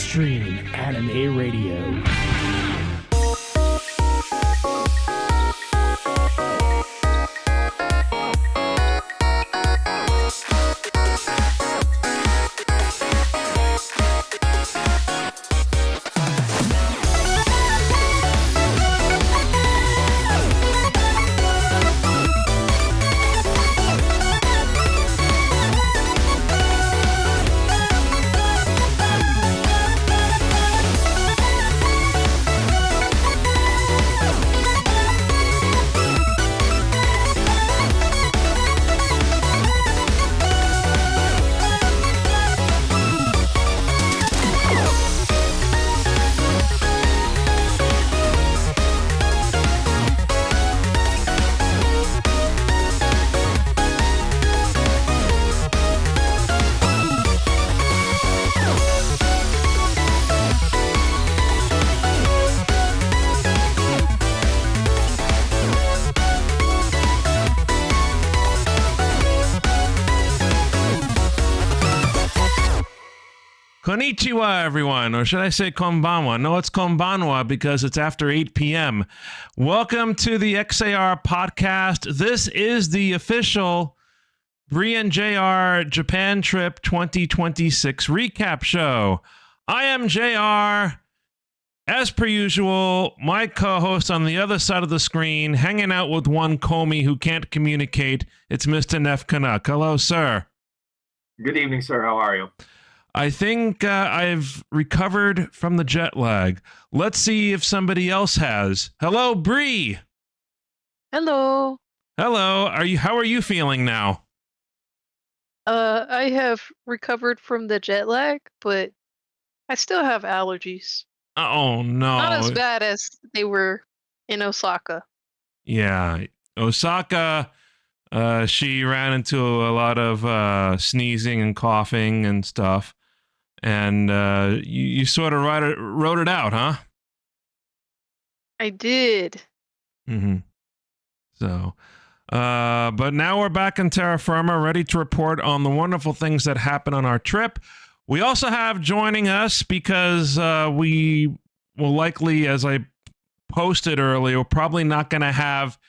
Extreme Anime Radio. Konnichiwa, everyone, or should I say konbanwa? No, it's konbanwa because it's after 8 p.m. Welcome to the XAR podcast. This is the official Bri and JR Japan Trip 2026 recap show. I am JR. As per usual, my co-host on the other side of the screen, hanging out with one Comey who can't communicate. It's Mr. Neff Canuck. Hello, sir. Good evening, sir. How are you? I think I've recovered from the jet lag. Let's see if somebody else has. Hello, Bri. Hello. Hello. How are you feeling now? I have recovered from the jet lag, but I still have allergies. Oh, no. Not as bad as they were in Osaka. Yeah. Osaka, she ran into a lot of sneezing and coughing and stuff. And you sort of wrote it out, huh? I did. Mm-hmm. So, but now we're back in terra firma, ready to report on the wonderful things that happened on our trip. We also have joining us because we will likely, as I posted earlier, we're probably not going to have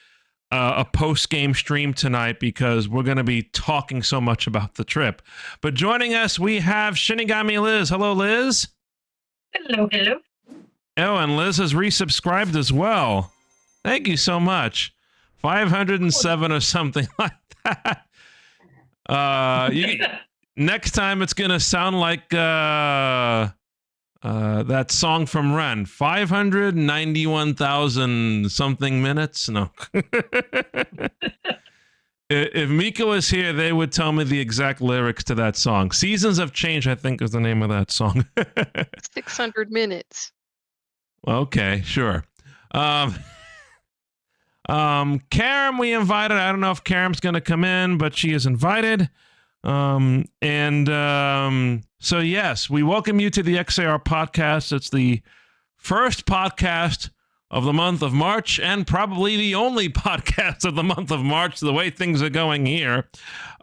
a post-game stream tonight because we're going to be talking so much about the trip. But joining us, we have Shinigami Liz. Hello, Liz. Hello, hello. Oh, and Liz has resubscribed as well. Thank you so much. 507 or something like that. Next time it's going to sound like that song from Ren. 591,000 something minutes. No. If Mika was here, they would tell me the exact lyrics to that song. Seasons of Change, I think, is the name of that song. 600 minutes. Okay, sure. Karam, we invited. I don't know if Karam's going to come in, but she is invited. So yes, we welcome you to the XAR podcast. It's the first podcast of the month of March and probably the only podcast of the month of March, the way things are going here.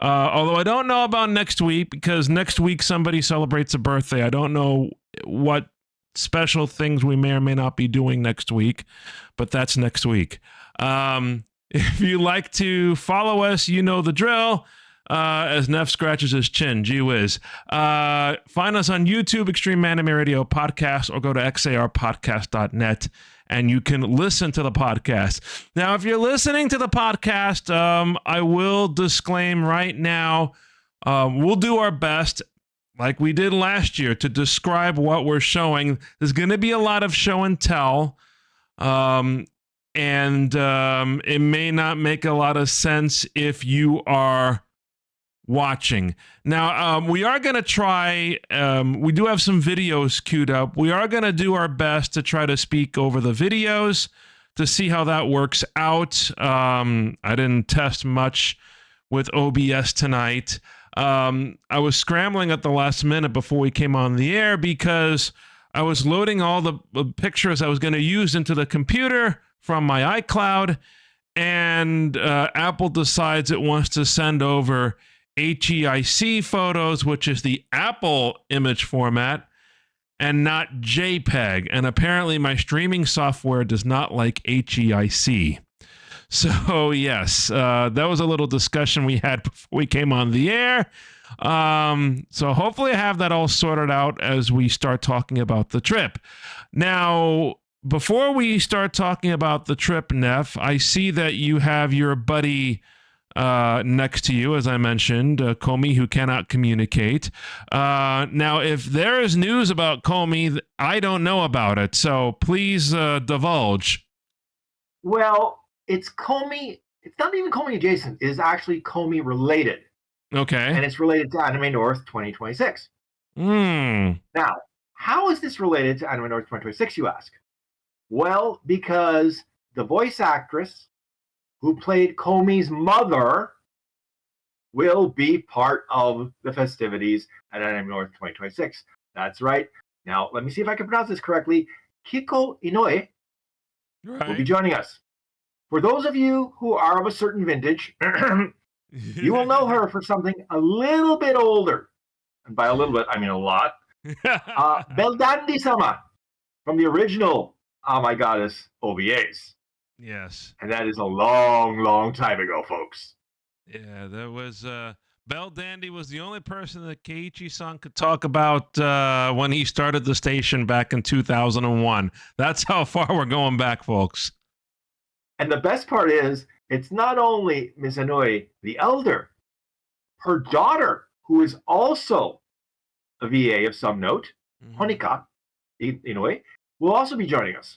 Although I don't know about next week because next week somebody celebrates a birthday. I don't know what special things we may or may not be doing next week, but that's next week. If you like to follow us, you know the drill. As Neff scratches his chin, gee whiz. Find us on YouTube, Extreme Anime Radio Podcast, or go to xarpodcast.net, and you can listen to the podcast. Now, if you're listening to the podcast, I will disclaim right now, we'll do our best, like we did last year, to describe what we're showing. There's going to be a lot of show and tell, and it may not make a lot of sense if you are watching. Now, we are going to try, we do have some videos queued up. We are going to do our best to try to speak over the videos to see how that works out. I didn't test much with OBS tonight. I was scrambling at the last minute before we came on the air because I was loading all the pictures I was going to use into the computer from my iCloud, and Apple decides it wants to send over HEIC photos, which is the Apple image format, and not JPEG. And apparently my streaming software does not like HEIC. So, yes, that was a little discussion we had before we came on the air. So hopefully I have that all sorted out as we start talking about the trip. Now, before we start talking about the trip, Neff, I see that you have your buddy next to you, as I mentioned, Comey, who cannot communicate. Now, if there is news about Comey, I don't know about it, so please divulge. Well, it's Comey. It's not even Comey adjacent. It is actually Comey related. Okay. And it's related to Anime North 2026. Now, how is this related to Anime North 2026, you ask? Well, because the voice actress who played Comey's mother will be part of the festivities at Anime North 2026. That's right. Now, let me see if I can pronounce this correctly. Kiko Inoue will be joining us. For those of you who are of a certain vintage, you will know her for something a little bit older. And by a little bit, I mean a lot. Beldandi-sama from the original Oh My Goddess OVAs. Yes. And that is a long, long time ago, folks. Yeah, there was Bell Dandy was the only person that Keiichi-san could talk about when he started the station back in 2001. That's how far we're going back, folks. And the best part is, it's not only Ms. Inoue the elder, her daughter, who is also a VA of some note, Honika Inoue, will also be joining us.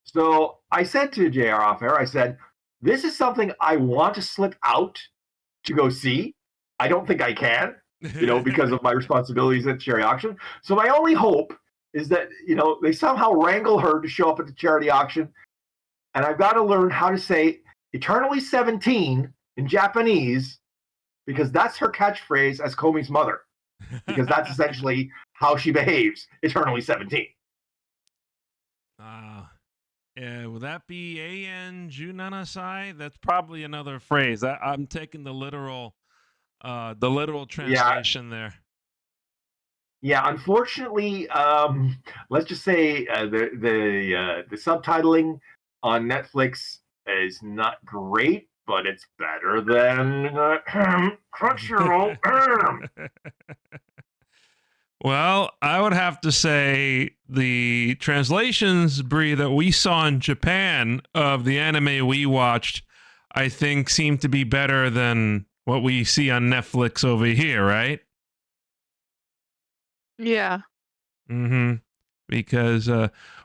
So I said to JR off air, I said, this is something I want to slip out to go see. I don't think I can, because of my responsibilities at charity auction. So my only hope is that, they somehow wrangle her to show up at the charity auction. And I've got to learn how to say Eternally 17 in Japanese, because that's her catchphrase as Comey's mother. Because that's essentially how she behaves, Eternally 17. Yeah, would that be A-N Junanasai? That's probably another phrase. I'm taking the literal translation there. Yeah, unfortunately, let's just say the subtitling on Netflix is not great, but it's better than Crunchyroll. Well, I would have to say the translations, Bri, that we saw in Japan of the anime we watched, I think seemed to be better than what we see on Netflix over here, right? Yeah. Because,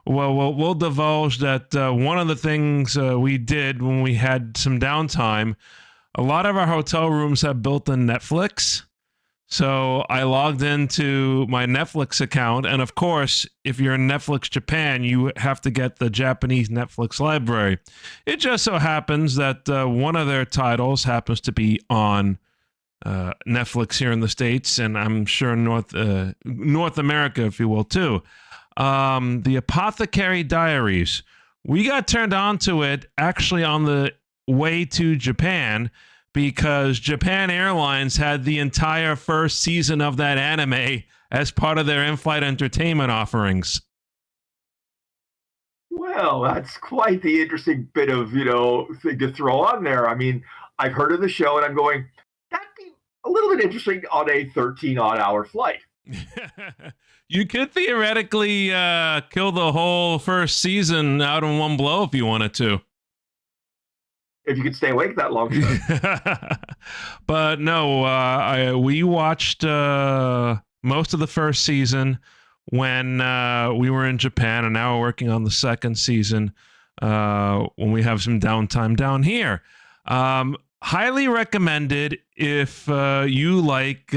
we'll divulge that one of the things we did when we had some downtime, a lot of our hotel rooms have built-in Netflix. So I logged into my Netflix account, and of course, if you're in Netflix Japan, you have to get the Japanese Netflix library. It just so happens that one of their titles happens to be on Netflix here in the States, and I'm sure North America, if you will, too. The Apothecary Diaries. We got turned on to it actually on the way to Japan, because Japan Airlines had the entire first season of that anime as part of their in-flight entertainment offerings. Well, that's quite the interesting bit of, thing to throw on there. I mean, I've heard of the show and I'm going, that'd be a little bit interesting on a 13-odd-hour flight. You could theoretically kill the whole first season out in one blow if you wanted to. If you could stay awake that long. But no, we watched most of the first season when we were in Japan, and now we're working on the second season when we have some downtime down here. Highly recommended if you like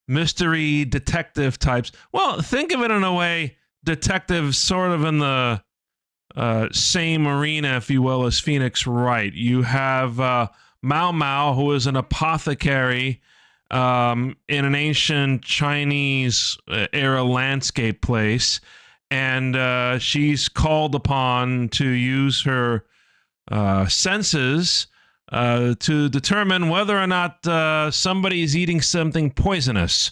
mystery detective types. Well, think of it in a way, detective sort of in the same arena, if you will, as Phoenix Wright. You have Mao Mao, who is an apothecary in an ancient Chinese era landscape place, and she's called upon to use her senses to determine whether or not somebody is eating something poisonous.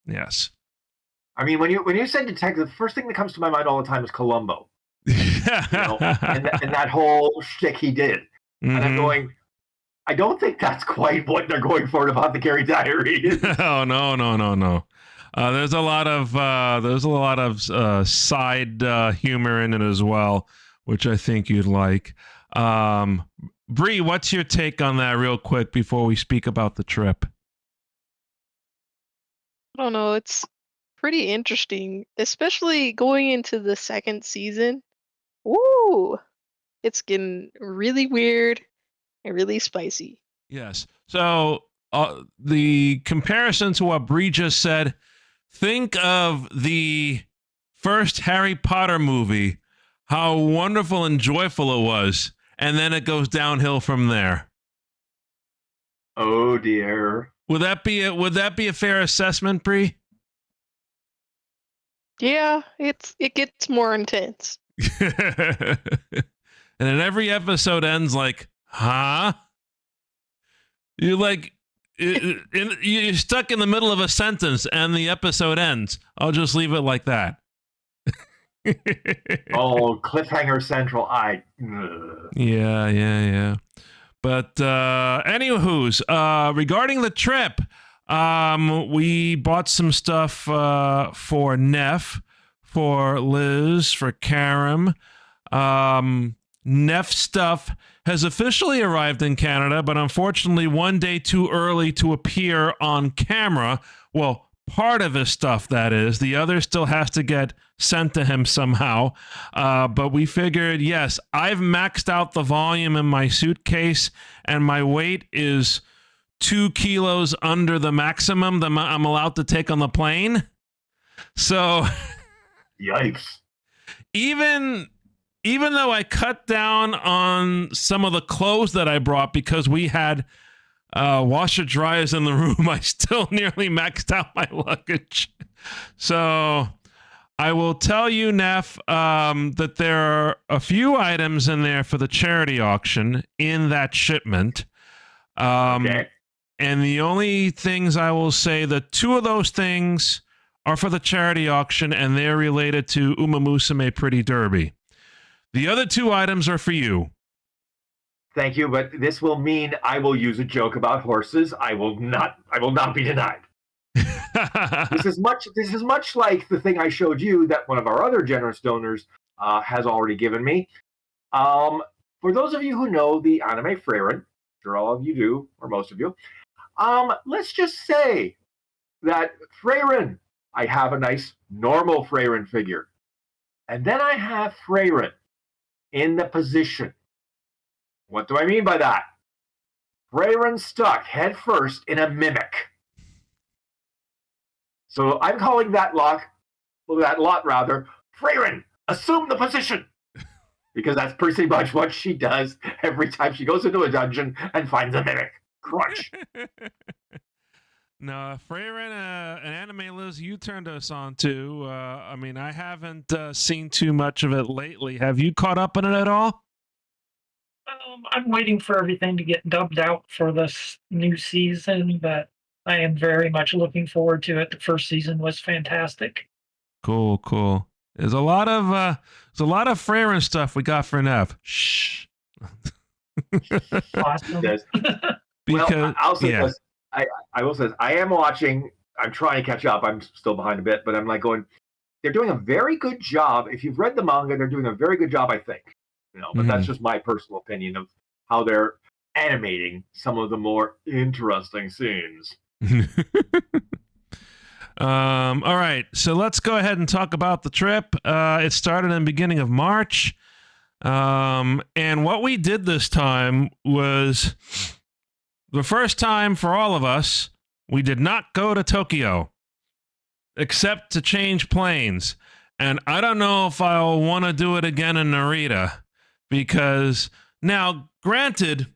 Yes. I mean, when you said detective, the first thing that comes to my mind all the time is Columbo. And that whole shtick he did. Mm-hmm. And I'm going, I don't think that's quite what they're going for in Apothecary Diaries. Oh, no. There's a lot of side humor in it as well, which I think you'd like. Bri, what's your take on that real quick before we speak about the trip? I don't know. It's pretty interesting, especially going into the second season. Woo! It's getting really weird and really spicy. Yes. So the comparison to what Bri just said, think of the first Harry Potter movie, how wonderful and joyful it was, and then it goes downhill from there. Oh dear. Would that be a fair assessment, Bri? Yeah, it gets more intense. And then every episode ends like, huh? You're stuck in the middle of a sentence and the episode ends. I'll just leave it like that. Oh, cliffhanger central. Yeah. But anywho's, regarding the trip, we bought some stuff for Neff, for Liz, for Karam. Neff stuff has officially arrived in Canada, but unfortunately one day too early to appear on camera. Well, part of his stuff, that is. The other still has to get sent to him somehow. But we figured, yes, I've maxed out the volume in my suitcase, and my weight is 2 kilos under the maximum that I'm allowed to take on the plane. So, yikes. Even though I cut down on some of the clothes that I brought because we had washer dryers in the room, I still nearly maxed out my luggage. So I will tell you, Neff, that there are a few items in there for the charity auction in that shipment. Okay. And the only things I will say, that 2 of those things are for the charity auction, and they're related to Uma Musume Pretty Derby. The other 2 items are for you. Thank you, but this will mean I will use a joke about horses. I will not be denied. This is much like the thing I showed you that one of our other generous donors has already given me. For those of you who know the anime Frieren, I'm sure all of you do, or most of you, let's just say that Frieren, I have a nice normal Frieren figure. And then I have Frieren in the position. What do I mean by that? Frieren stuck head first in a mimic. So I'm calling that lot, Frieren, assume the position. Because that's pretty much what she does every time she goes into a dungeon and finds a mimic. Crunch. No, Frieren, an anime, Liz, you turned us on to. I mean, I haven't seen too much of it lately. Have you caught up on it at all? I'm waiting for everything to get dubbed out for this new season, but I am very much looking forward to it. The first season was fantastic. Cool. There's a lot of Frieren stuff we got for Nev. Shh. Awesome. Because, well, I'll say this. I will say this. I am watching. I'm trying to catch up. I'm still behind a bit, but I'm like going. They're doing a very good job. If you've read the manga, they're doing a very good job, I think. But that's just my personal opinion of how they're animating some of the more interesting scenes. All right, so let's go ahead and talk about the trip. It started in the beginning of March, and what we did this time was the first time for all of us. We did not go to Tokyo, except to change planes, and I don't know if I'll want to do it again in Narita, because now, granted,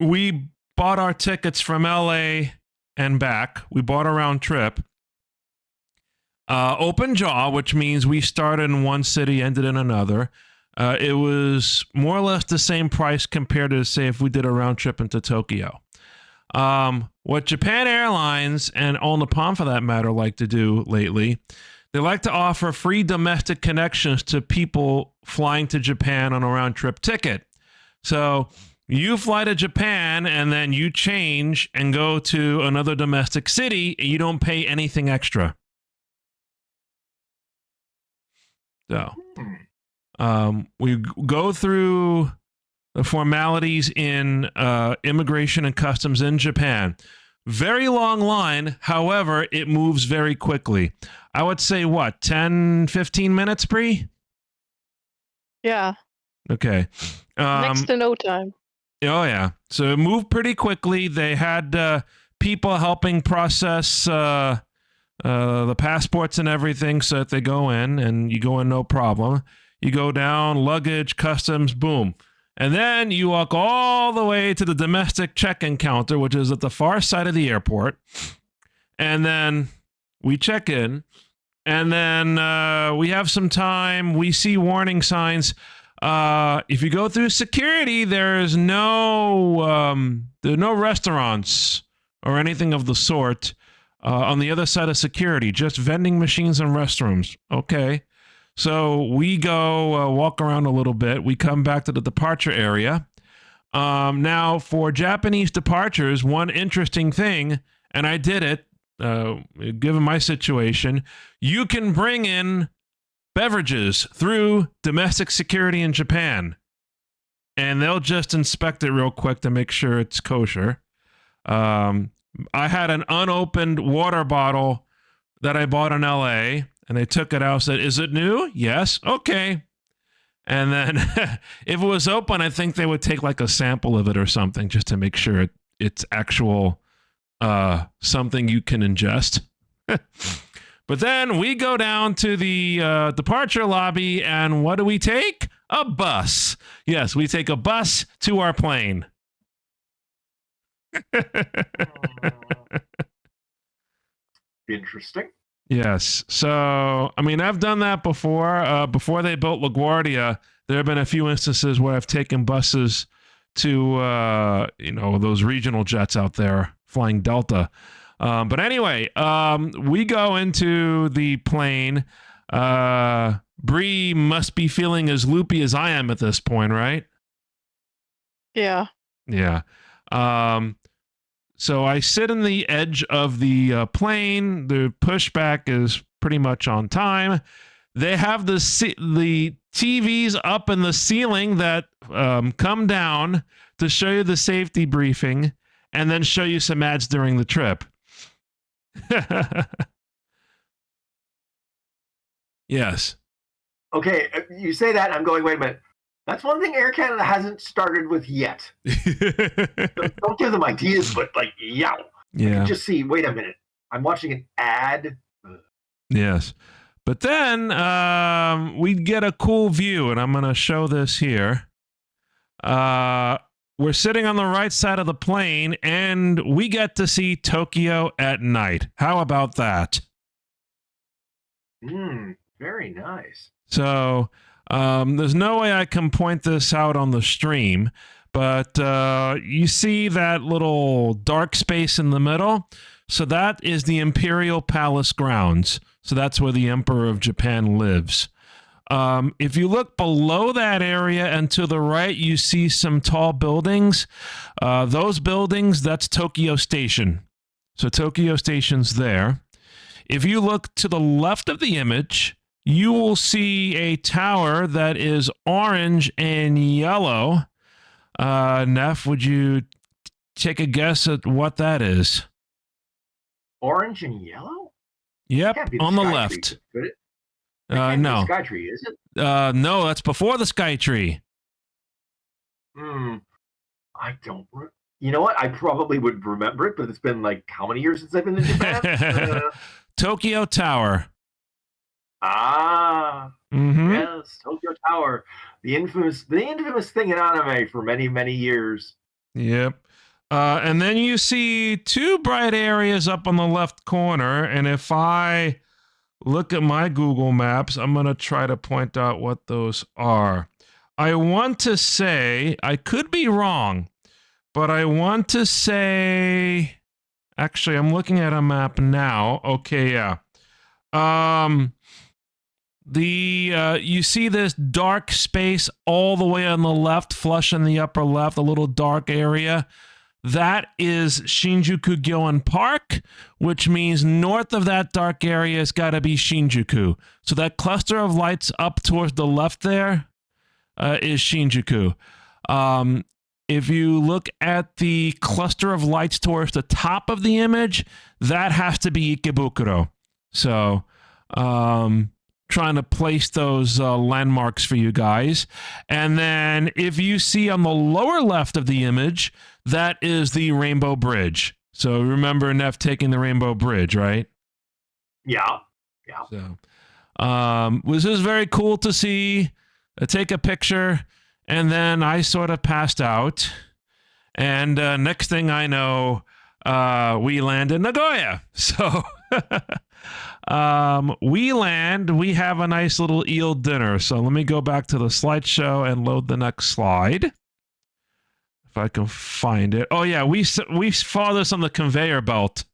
we bought our tickets from LA and back. We bought a round trip. Open jaw, which means we started in one city, ended in another. It was more or less the same price compared to, say, if we did a round trip into Tokyo. What Japan Airlines and All Nippon, for that matter, like to do lately, they like to offer free domestic connections to people flying to Japan on a round-trip ticket. So you fly to Japan and then you change and go to another domestic city and you don't pay anything extra. So we go through the formalities in immigration and customs in Japan. Very long line. However, it moves very quickly. I would say, 10, 15 minutes, Bri? Yeah. Okay. Next to no time. Oh, yeah. So it moved pretty quickly. They had people helping process the passports and everything so that they go in, and you go in no problem. You go down, luggage, customs, boom. And then you walk all the way to the domestic check-in counter, which is at the far side of the airport. And then we check in. And then we have some time. We see warning signs. If you go through security, there's no restaurants or anything of the sort on the other side of security. Just vending machines and restrooms. Okay. So we go walk around a little bit. We come back to the departure area. Now, for Japanese departures, one interesting thing, and I did it, given my situation, you can bring in beverages through domestic security in Japan, and they'll just inspect it real quick to make sure it's kosher. I had an unopened water bottle that I bought in LA, and they took it out, said, "Is it new?" "Yes." "Okay." And then if it was open, I think they would take like a sample of it or something just to make sure it's actual something you can ingest. But then we go down to the departure lobby, and what do we take? A bus. Yes, we take a bus to our plane. Interesting. Yes. So, I mean, I've done that before. Before they built LaGuardia, there have been a few instances where I've taken buses to, those regional jets out there flying Delta. But anyway, we go into the plane. Bri must be feeling as loopy as I am at this point, right? Yeah. Yeah. So I sit in the edge of the plane. The pushback is pretty much on time. They have the TVs up in the ceiling that come down to show you the safety briefing and then show you some ads during the trip. Yes. Okay, you say that, I'm going, wait a minute. That's one thing Air Canada hasn't started with yet. Don't give them ideas, but like, yow. Yeah. You can just see, wait a minute. I'm watching an ad. Yes. But then we get a cool view, and I'm going to show this here. We're sitting on the right side of the plane, and we get to see Tokyo at night. How about that? Very nice. So there's no way I can point this out on the stream, but you see that little dark space in the middle? So that is the Imperial Palace grounds. So that's where the Emperor of Japan lives. If you look below that area and to the right, you see some tall buildings. Those buildings, that's Tokyo Station. So Tokyo Station's there. If you look to the left of the image, you will see a tower that is orange and yellow. Neff, would you take a guess at what that is? Orange and yellow? Yep, on the left. Tree, could it? No. The Skytree, is it? No, that's before the Skytree. I don't. You know what? I probably would remember it, but it's been like how many years since I've been to Japan? Tokyo Tower. Yes, Tokyo Tower, the infamous thing in anime for many, many years. Yep. And then you see two bright areas up on the left corner, and if I look at my Google Maps, I'm going to try to point out what those are. I want to say, I could be wrong, but I want to say, actually, I'm looking at a map now. Okay, yeah. You see this dark space all the way on the left, flush in the upper left, a little dark area. That is Shinjuku Gyoen Park, which means north of that dark area has got to be Shinjuku. So that cluster of lights up towards the left there is Shinjuku. If you look at the cluster of lights towards the top of the image, that has to be Ikebukuro. So, trying to place those landmarks for you guys. And then if you see on the lower left of the image, that is the Rainbow Bridge. So remember Neff taking the Rainbow Bridge, right? Yeah. So, this is very cool to see. Take a picture, and then I sort of passed out. And next thing I know, we land in Nagoya. So we have a nice little eel dinner. So let me go back to the slideshow and load the next slide. If I can find it. Oh yeah, we follow this on the conveyor belt.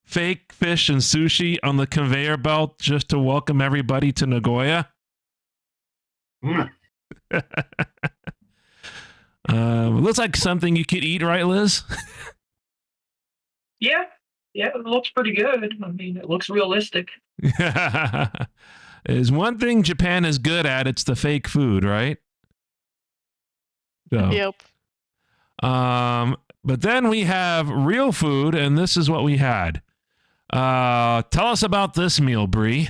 Fake fish and sushi on the conveyor belt just to welcome everybody to Nagoya. Looks like something you could eat, right, Liz? Yeah, it looks pretty good. I mean, it looks realistic. There's one thing Japan is good at, it's the fake food, right? So, Yep. but then we have real food, and this is what we had. Tell us about this meal, Bri.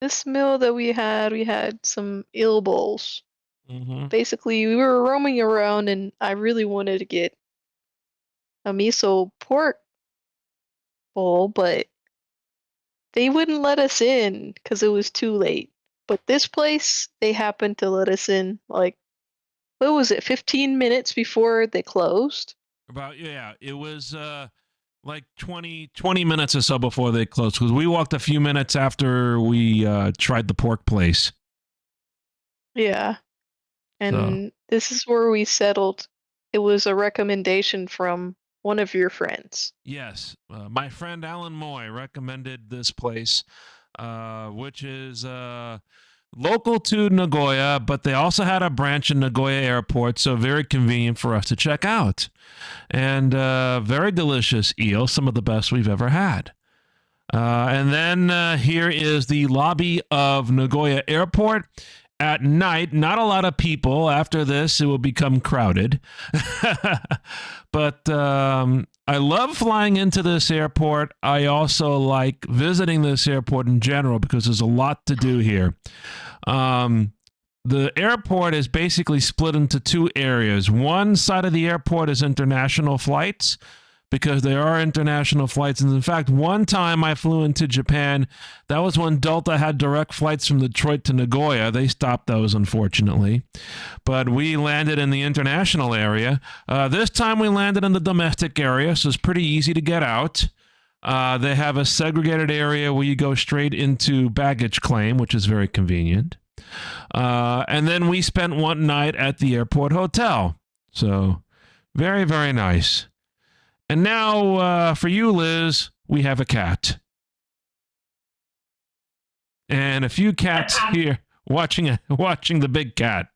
This meal that we had some eel bowls. Mm-hmm. Basically, we were roaming around, and I really wanted to get a miso pork bowl, but they wouldn't let us in because it was too late. But this place, they happened to let us in, like, what was it, 15 minutes before they closed? It was like 20 minutes or so before they closed, because we walked a few minutes after we tried the pork place. Yeah. And this is where we settled. It was a recommendation from one of your friends. Yes, my friend Alan Moy recommended this place, which is local to Nagoya, but they also had a branch in Nagoya Airport, so very convenient for us to check out. And very delicious eel, some of the best we've ever had. And then here is the lobby of Nagoya Airport. At night, not a lot of people. After this, it will become crowded. But I love flying into this airport. I also like visiting this airport in general because there's a lot to do here. The airport is basically split into two areas. One side of the airport is international flights, because there are international flights. And in fact, one time I flew into Japan, that was when Delta had direct flights from Detroit to Nagoya. They stopped those, unfortunately. But we landed in the international area. This time we landed in the domestic area, so it's pretty easy to get out. They have a segregated area where you go straight into baggage claim, which is very convenient. And then we spent one night at the airport hotel. So very, very nice. And now, for you, Liz, we have a cat. And a few cats here watching the big cat.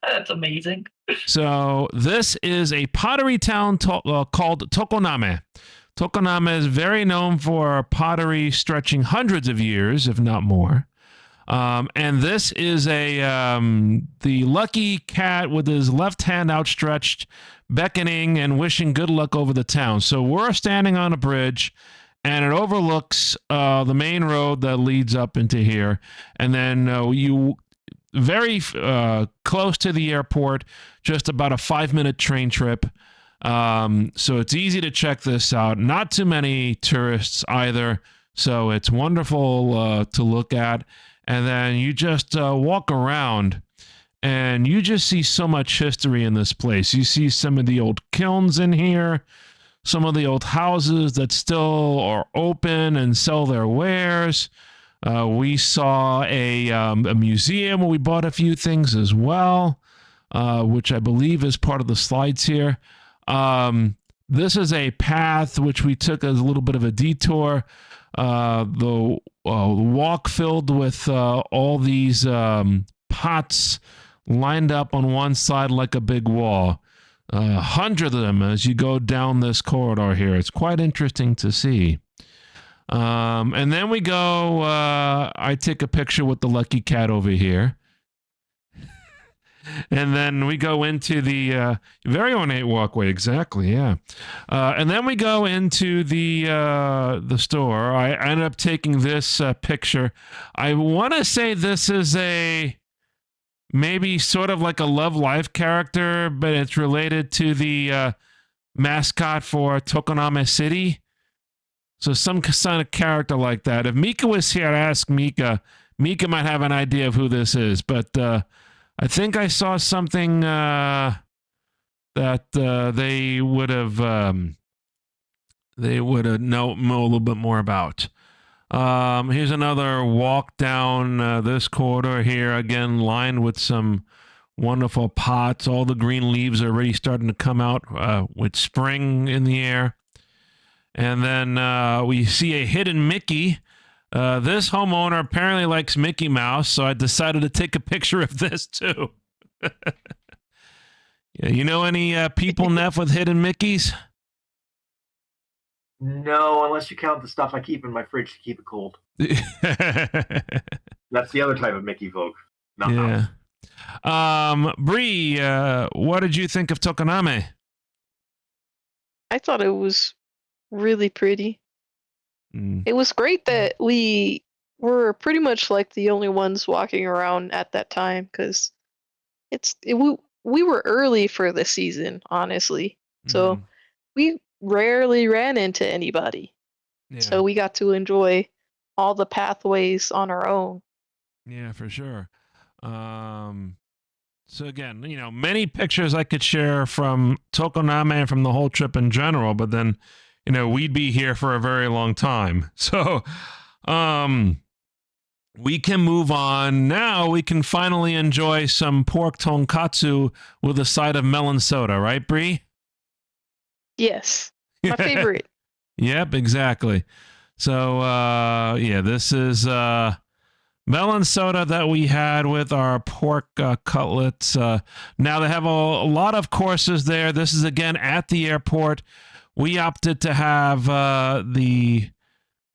That's amazing. So this is a pottery town called Tokoname. Tokoname is very known for pottery stretching hundreds of years, if not more. And this is the lucky cat with his left hand outstretched, beckoning and wishing good luck over the town. So we're standing on a bridge, and it overlooks the main road that leads up into here. And then you very close to the airport, just about a 5-minute train trip. So it's easy to check this out. Not too many tourists either, so it's wonderful to look at. And then you just walk around, and you just see so much history in this place. You see some of the old kilns in here, some of the old houses that still are open and sell their wares. We saw a museum where we bought a few things as well, which I believe is part of the slides here. This is a path which we took as a little bit of a detour. The walk filled with all these pots lined up on one side like a big wall. 100 of them as you go down this corridor here. It's quite interesting to see. And then we go, I take a picture with the lucky cat over here. And then we go into the very ornate walkway, exactly, yeah. And then we go into the store. I ended up taking this picture. I want to say this is maybe sort of like a Love Life character, but it's related to the mascot for Tokoname City. So some kind of character like that. If Mika was here, I'd ask Mika. Mika might have an idea of who this is, but I think I saw something that they would have know a little bit more about. Here's another walk down this corridor here, again lined with some wonderful pots. All the green leaves are already starting to come out with spring in the air. And then we see a hidden Mickey. This homeowner apparently likes Mickey Mouse, so I decided to take a picture of this too. Yeah, you know any people, Neff, with hidden Mickeys? No, unless you count the stuff I keep in my fridge to keep it cold. That's the other type of Mickey folk. Not yeah. Bri, what did you think of Tokoname? I thought it was really pretty. It was great that we were pretty much like the only ones walking around at that time, because we were early for the season, honestly. So we rarely ran into anybody. Yeah. So we got to enjoy all the pathways on our own. Yeah, for sure. So again, many pictures I could share from Tokoname and from the whole trip in general, but then we'd be here for a very long time. So, we can move on. Now we can finally enjoy some pork tonkatsu with a side of melon soda, right, Bri? Yes. My favorite. Yep, exactly. So, yeah, this is melon soda that we had with our pork cutlets. Now they have a lot of courses there. This is, again, at the airport. We opted to have the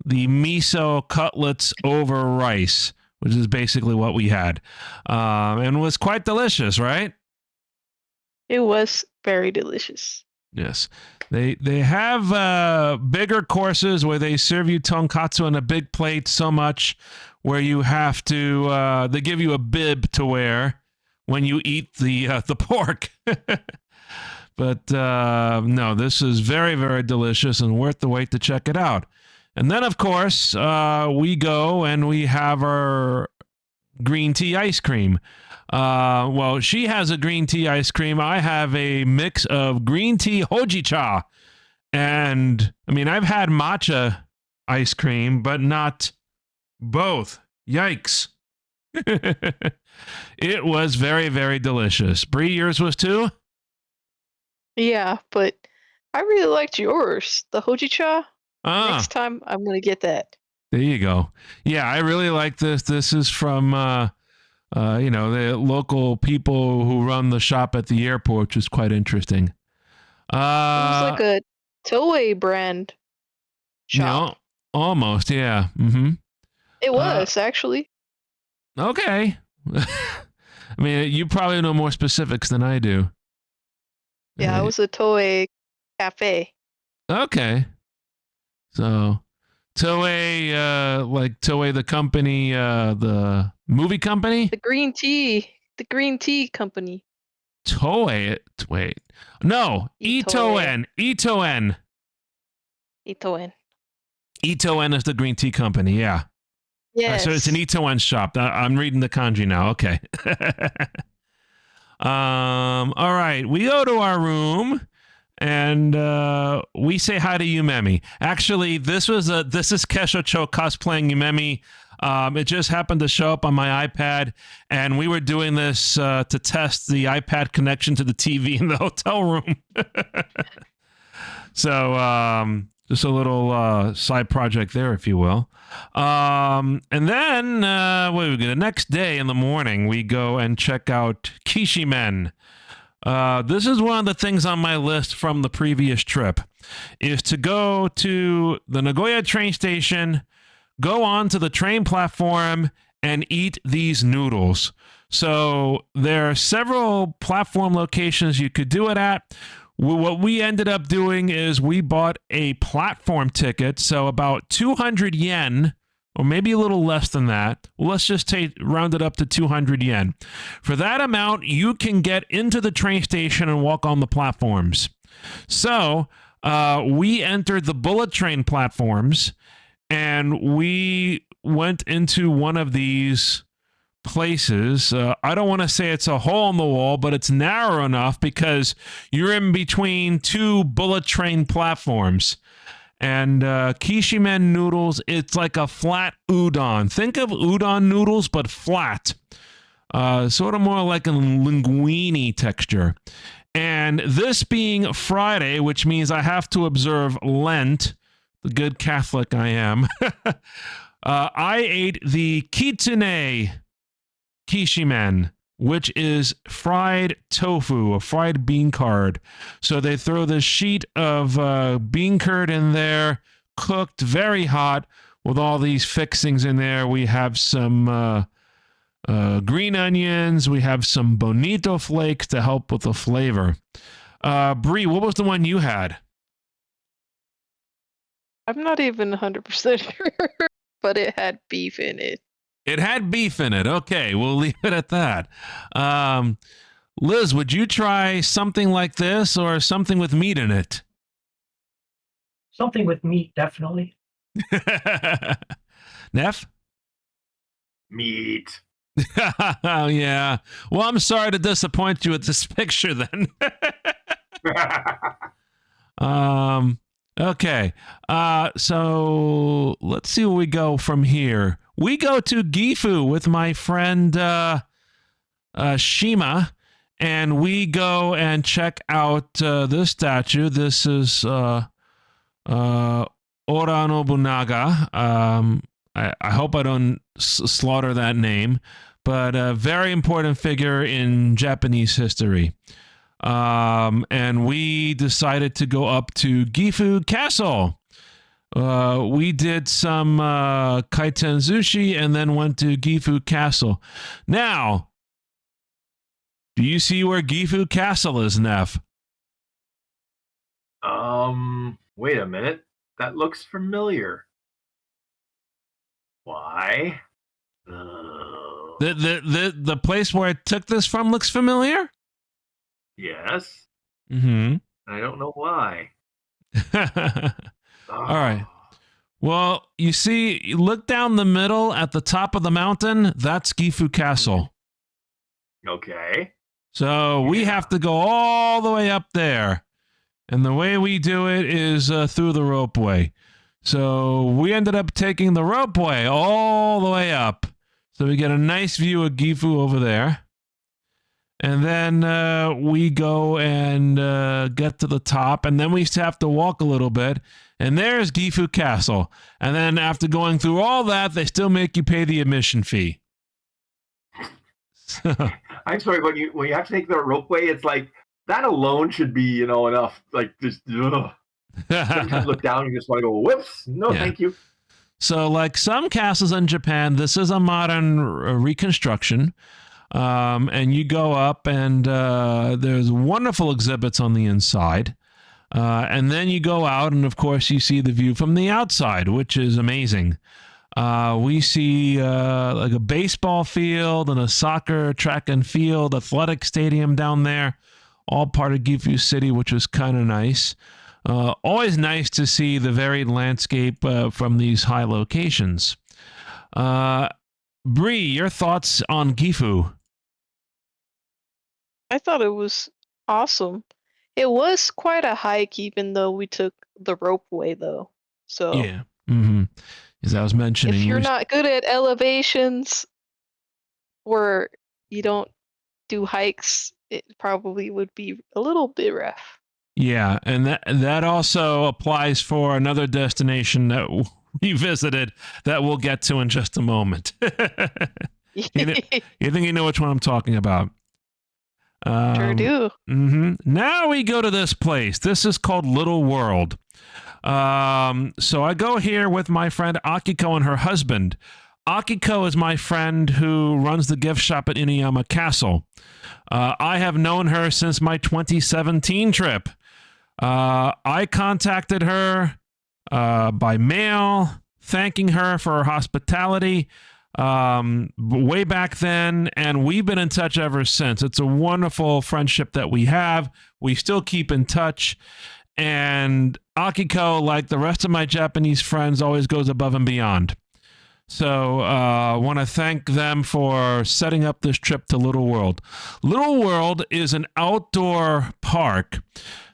miso cutlets over rice, which is basically what we had, and was quite delicious, right? It was very delicious. Yes, they have bigger courses where they serve you tonkatsu on a big plate so much where you have to they give you a bib to wear when you eat the pork. But no, this is very, very delicious and worth the wait to check it out. And then, of course, we go and we have our green tea ice cream. Well, she has a green tea ice cream. I have a mix of green tea hojicha. And, I mean, I've had matcha ice cream, but not both. Yikes. It was very, very delicious. Bri, yours was too? Yeah, but I really liked yours, the hojicha. Next time, I'm going to get that. There you go. Yeah, I really like this. This is from, the local people who run the shop at the airport, which is quite interesting. It was like a Toei brand shop. Almost, yeah. Mm-hmm. It was, actually. Okay. I mean, you probably know more specifics than I do. Yeah, it was a Toei cafe. Okay. So, Toei, like Toei the company, the movie company? The green tea company. Toei, wait. No, Itoen. Itoen. Itoen is the green tea company, yeah. Yes. So it's an Itoen shop. I'm reading the kanji now. Okay. All right. We go to our room and we say hi to Yumemi. Actually, this is Kesho Cho cosplaying Yumemi. It just happened to show up on my iPad, and we were doing this to test the iPad connection to the TV in the hotel room. So just a little side project there, if you will. And then the next day in the morning, we go and check out Kishimen. This is one of the things on my list from the previous trip, is to go to the Nagoya train station, go on to the train platform, and eat these noodles. So there are several platform locations you could do it at. What we ended up doing is we bought a platform ticket, so about 200 yen, or maybe a little less than that. Well, let's just round it up to 200 yen. For that amount, you can get into the train station and walk on the platforms. So we entered the bullet train platforms, and we went into one of these places. I don't want to say it's a hole in the wall, but it's narrow enough because you're in between two bullet train platforms. And Kishimen noodles, it's like a flat udon. Think of udon noodles, but flat. Sort of more like a linguine texture. And this being Friday, which means I have to observe Lent, the good Catholic I am, I ate the kitsune Kishimen, which is fried tofu, a fried bean curd. So they throw this sheet of bean curd in there, cooked very hot with all these fixings in there. We have some green onions. We have some bonito flakes to help with the flavor. Bri, what was the one you had? I'm not even 100% sure, but it had beef in it. It had beef in it. Okay, we'll leave it at that. Liz, would you try something like this or something with meat in it? Something with meat, definitely. Neff? Meat. Oh, yeah. Well, I'm sorry to disappoint you with this picture then. Okay. So let's see where we go from here. We go to Gifu with my friend Shima, and we go and check out this statue. This is Ora Nobunaga. I hope I don't slaughter that name, but a very important figure in Japanese history. And we decided to go up to Gifu Castle. We did some kaiten sushi and then went to Gifu Castle. Now, do you see where Gifu Castle is, Neff? Wait a minute. That looks familiar. Why? The place where I took this from looks familiar? Yes. Mm-hmm. I don't know why. All right. Well, you see, you look down the middle at the top of the mountain. That's Gifu Castle. Okay. So we have to go all the way up there. And the way we do it is through the ropeway. So we ended up taking the ropeway all the way up. So we get a nice view of Gifu over there. And then we go and get to the top, and then we have to walk a little bit, and there's Gifu Castle. And then after going through all that, they still make you pay the admission fee. I'm sorry, when you have to take the ropeway, it's like that alone should be enough. Like just sometimes look down, you just want to go, whoops, no, thank you. So like some castles in Japan, this is a modern reconstruction. And you go up, and there's wonderful exhibits on the inside. And then you go out, and of course, you see the view from the outside, which is amazing. We see like a baseball field and a soccer track and field, athletic stadium down there, all part of Gifu City, which was kind of nice. Always nice to see the varied landscape from these high locations. Bri, your thoughts on Gifu? I thought it was awesome. It was quite a hike, even though we took the ropeway, though. So Yeah. Mm-hmm. As I was mentioning, If you're not good at elevations or you don't do hikes, it probably would be a little bit rough. yeah, and that also applies for another destination that we visited that we'll get to in just a moment. You think you know which one I'm talking about? Sure do. Now we go to this place. This is called Little World. So I go here with my friend Akiko and her husband. Akiko is my friend who runs the gift shop at Inuyama Castle. I have known her since my 2017 trip. I contacted her by mail, thanking her for her hospitality way back then, and we've been in touch ever since. It's a wonderful friendship that we have. We still keep in touch, and Akiko, like the rest of my Japanese friends, always goes above and beyond. So I want to thank them for setting up this trip to Little World. Little World is an outdoor park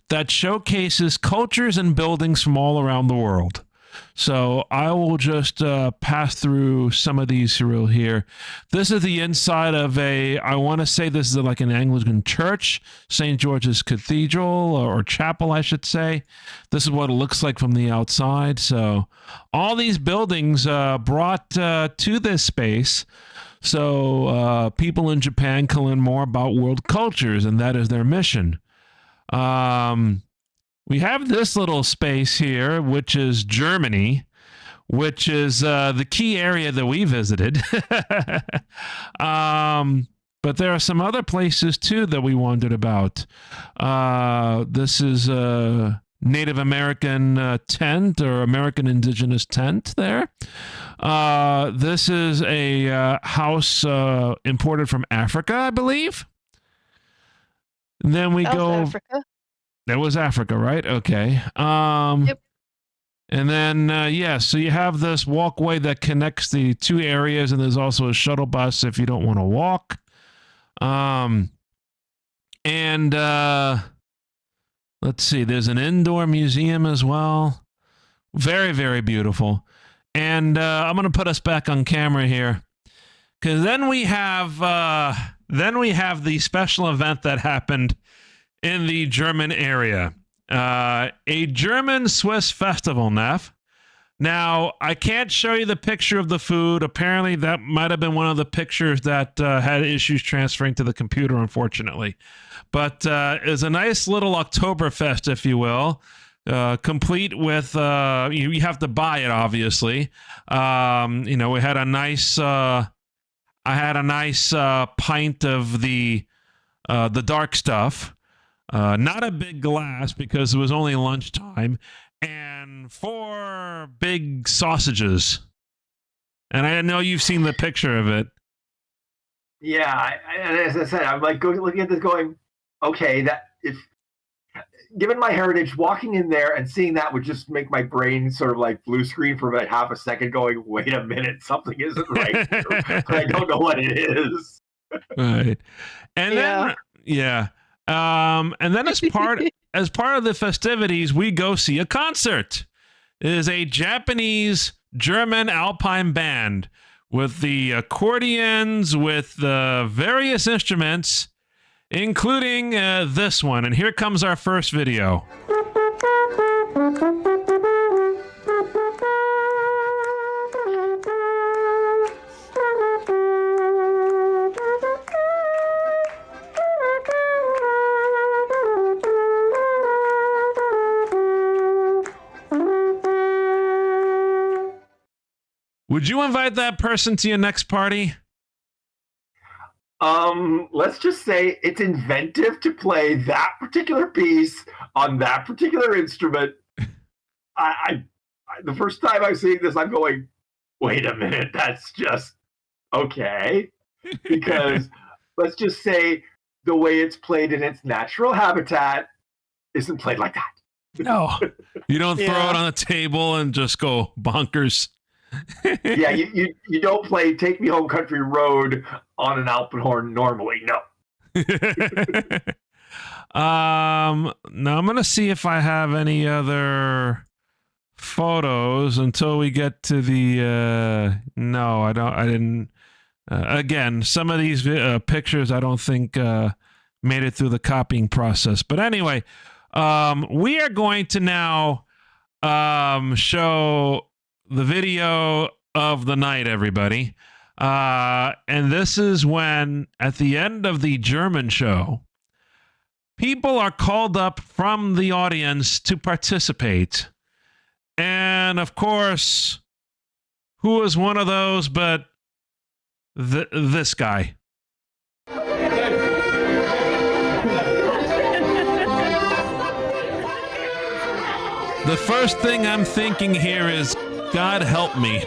that showcases cultures and buildings from all around the world. So I will just pass through some of these real here. This is the inside of I want to say this is like an Anglican church, St. George's Cathedral or chapel, I should say. This is what it looks like from the outside. So all these buildings brought to this space so people in Japan can learn more about world cultures, and that is their mission. We have this little space here, which is Germany, which is the key area that we visited. But there are some other places, too, that we wondered about. This is a Native American tent or American indigenous tent there. This is a house imported from Africa, I believe. And then we go... Africa. That was Africa, right? Okay. Yep. And then, so you have this walkway that connects the two areas, and there's also a shuttle bus if you don't want to walk. Let's see, there's an indoor museum as well. Very, very beautiful. And I'm going to put us back on camera here, because then we have the special event that happened in the German area. A German-Swiss festival, Neff. Now, I can't show you the picture of the food. Apparently, that might have been one of the pictures that had issues transferring to the computer, unfortunately. But it's a nice little Oktoberfest, if you will, complete with, you have to buy it, obviously. We had a nice, I had a nice pint of the dark stuff. Not a big glass because it was only lunchtime, and 4 big sausages. And I know you've seen the picture of it. Yeah, and as I said, I'm like looking at this going, okay, that if given my heritage, walking in there and seeing that would just make my brain sort of like blue screen for about half a second going, wait a minute, something isn't right here, but I don't know what it is. Right. And then and then as part of the festivities, we go see a concert. It is a Japanese German alpine band with the accordions, with the various instruments, including this one. And here comes our first video. Would you invite that person to your next party? Let's just say it's inventive to play that particular piece on that particular instrument. I the first time I'm seeing this, I'm going, wait a minute, that's just okay. Because let's just say the way it's played in its natural habitat isn't played like that. No. You don't throw it on the table and just go bonkers. Yeah, you don't play Take Me Home Country Road on an alpenhorn normally, no. Now I'm going to see if I have any other photos until we get to the no, I didn't again, some of these pictures I don't think made it through the copying process. But anyway, we are going to now show the video of the night, everybody. And this is when, at the end of the German show, people are called up from the audience to participate. And of course, who was one of those but this guy? The first thing I'm thinking here is, God help me.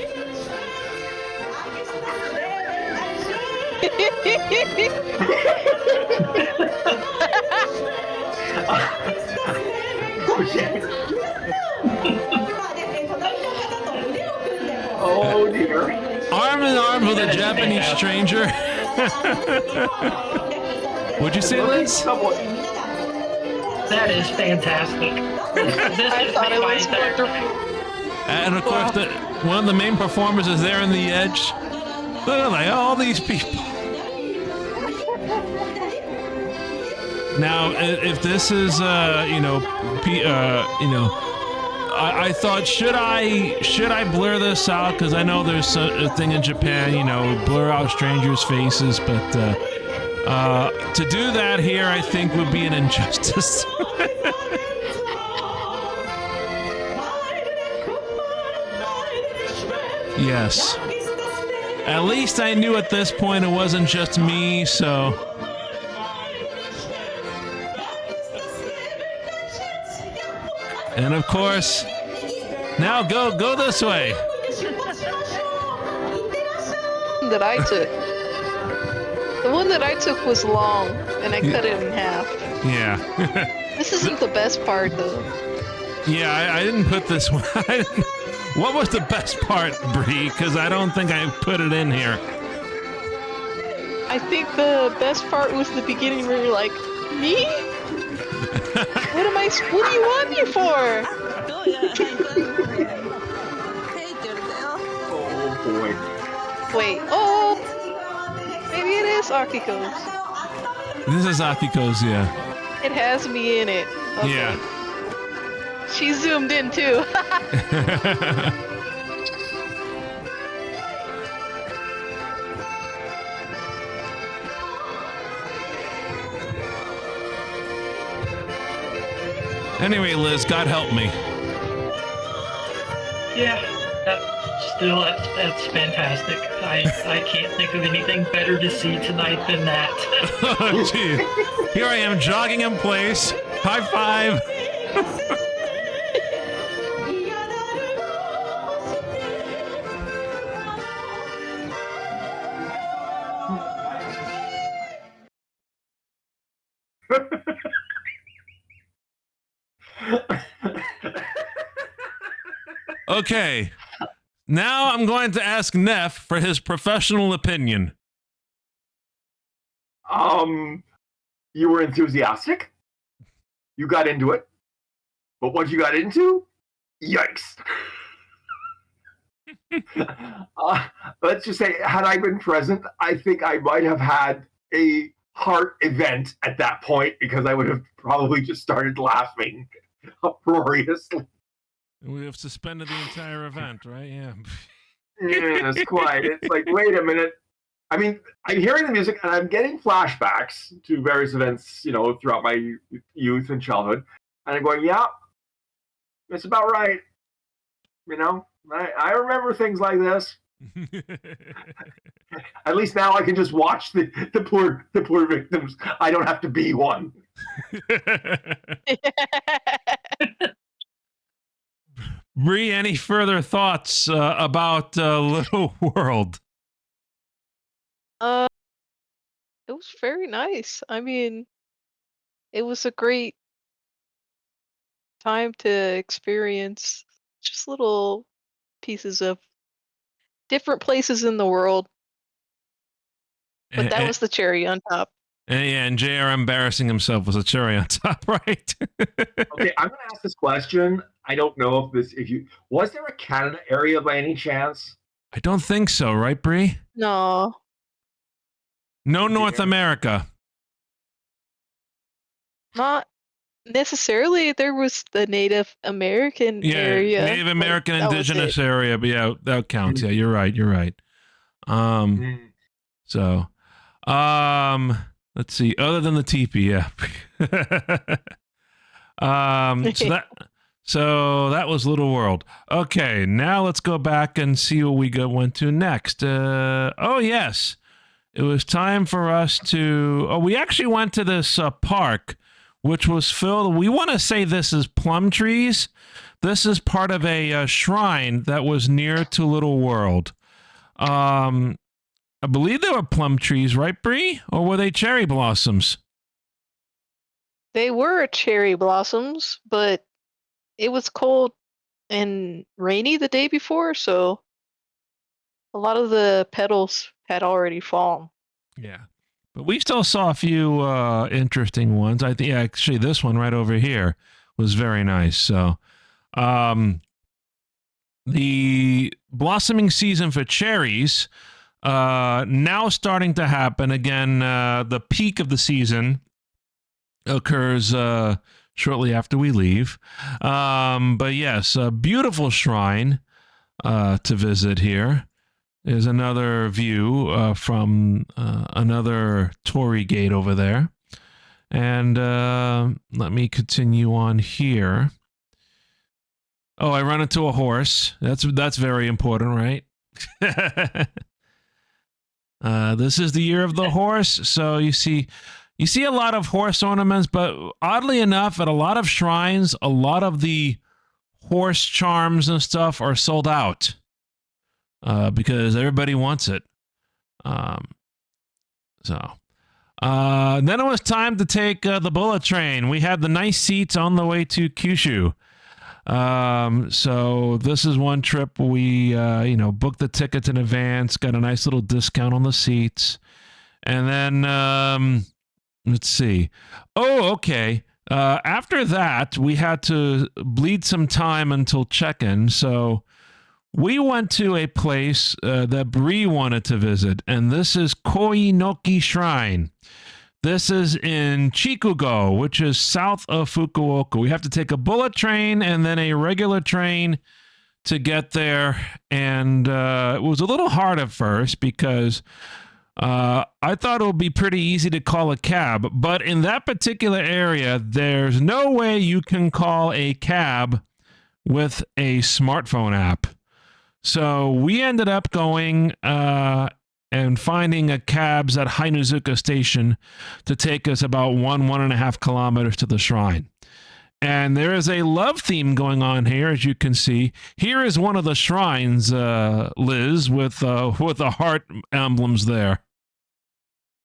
Oh dear. Arm in arm with a Japanese stranger. Would you say, Liz? That is fantastic. I thought it was wonderful. And of course, one of the main performers is there in the edge. Look at like all these people. Now, if this is, I thought, should I blur this out? Because I know there's a thing in Japan, blur out strangers' faces, but to do that here, I think would be an injustice. Yes. At least I knew at this point it wasn't just me, so. And of course, now go this way. That I took. The one that I took was long, and I cut it in half. Yeah. This isn't the best part, though. Yeah, I didn't put this one. What was the best part, Bri? Because I don't think I put it in here. I think the best part was the beginning where you're like, me? What do you want me for? Oh boy. Wait, maybe it is Akiko's. This is Akiko's, yeah. It has me in it. Okay. Yeah. She zoomed in too. Anyway, Liz, God help me. Yeah, that's fantastic. I can't think of anything better to see tonight than that. Oh, gee. Here I am jogging in place. High five. Okay. Now I'm going to ask Neff for his professional opinion. You were enthusiastic. You got into it. But what you got into? Yikes. Let's just say, had I been present, I think I might have had a heart event at that point because I would have probably just started laughing uproariously. We have suspended the entire event, right? Yeah. Yes, quite. It's like, wait a minute. I mean, I'm hearing the music and I'm getting flashbacks to various events, throughout my youth and childhood. And I'm going, yeah, it's about right. I remember things like this. At least now I can just watch the poor victims. I don't have to be one. Bri, any further thoughts about Little World? It was very nice. I mean, it was a great time to experience just little pieces of different places in the world. But that was the cherry on top. And JR embarrassing himself was a cherry on top, right? Okay, I'm going to ask this question. I don't know was there a Canada area by any chance? I don't think so, right, Bri? No, No Is North there? America. not necessarily. There was the Native American Yeah, area. Native but American that was indigenous it. area, but yeah, that counts. Yeah, you're right. You're right. Mm. So, let's see. Other than the teepee, yeah. So that was Little World. Okay, now let's go back and see what we went to next. Oh yes, it was time for us to. Oh, we actually went to this park, which was filled. We want to say this is plum trees. This is part of a shrine that was near to Little World. I believe they were plum trees, right, Bri? Or were they cherry blossoms? They were cherry blossoms, but it was cold and rainy the day before, so a lot of the petals had already fallen. Yeah. But we still saw a few interesting ones. I think actually this one right over here was very nice. So the blossoming season for cherries now starting to happen. Again, the peak of the season occurs shortly after we leave. But yes, a beautiful shrine to visit here. There's another view from another Torii gate over there. And let me continue on here. Oh, I run into a horse. That's very important, right? This is the year of the horse. So you see a lot of horse ornaments, but oddly enough, at a lot of shrines, a lot of the horse charms and stuff are sold out. Because everybody wants it. Then it was time to take the bullet train. We had the nice seats on the way to Kyushu. So this is one trip we, booked the tickets in advance, got a nice little discount on the seats. And then, let's see. Oh, okay. After that, we had to bleed some time until check-in. So we went to a place that Bri wanted to visit, and this is Koinoki Shrine. This is in Chikugo, which is south of Fukuoka. We have to take a bullet train and then a regular train to get there, and it was a little hard at first because I thought it would be pretty easy to call a cab, but in that particular area, there's no way you can call a cab with a smartphone app. So we ended up going and finding a cabs at Hainuzuka Station to take us about 1.5 kilometers to the shrine. And there is a love theme going on here, as you can see. Here is one of the shrines, Liz, with the heart emblems there.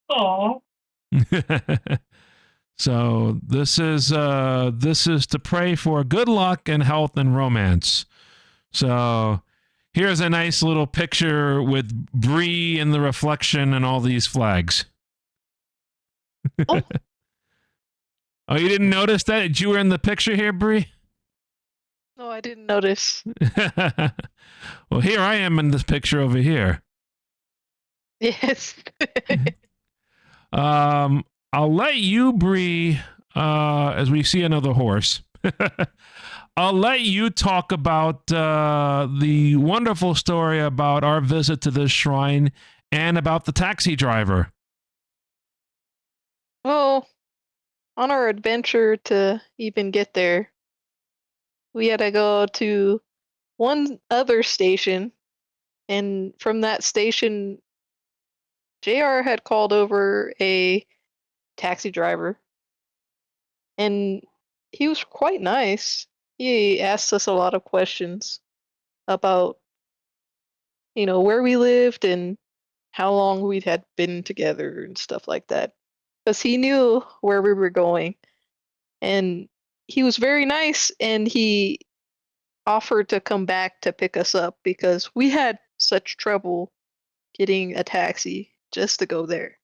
Oh, So this is to pray for good luck and health and romance. So here's a nice little picture with Bri in the reflection and all these flags. Oh. Oh, you didn't notice that? You were in the picture here, Bri? No, I didn't notice. Well, here I am in this picture over here. Yes. I'll let you, Bri, as we see another horse. I'll let you talk about the wonderful story about our visit to this shrine and about the taxi driver. Well, on our adventure to even get there, we had to go to one other station, and from that station, JR had called over a taxi driver, and he was quite nice. He asked us a lot of questions about, where we lived and how long we had been together and stuff like that. Because he knew where we were going. And he was very nice, and he offered to come back to pick us up because we had such trouble getting a taxi just to go there.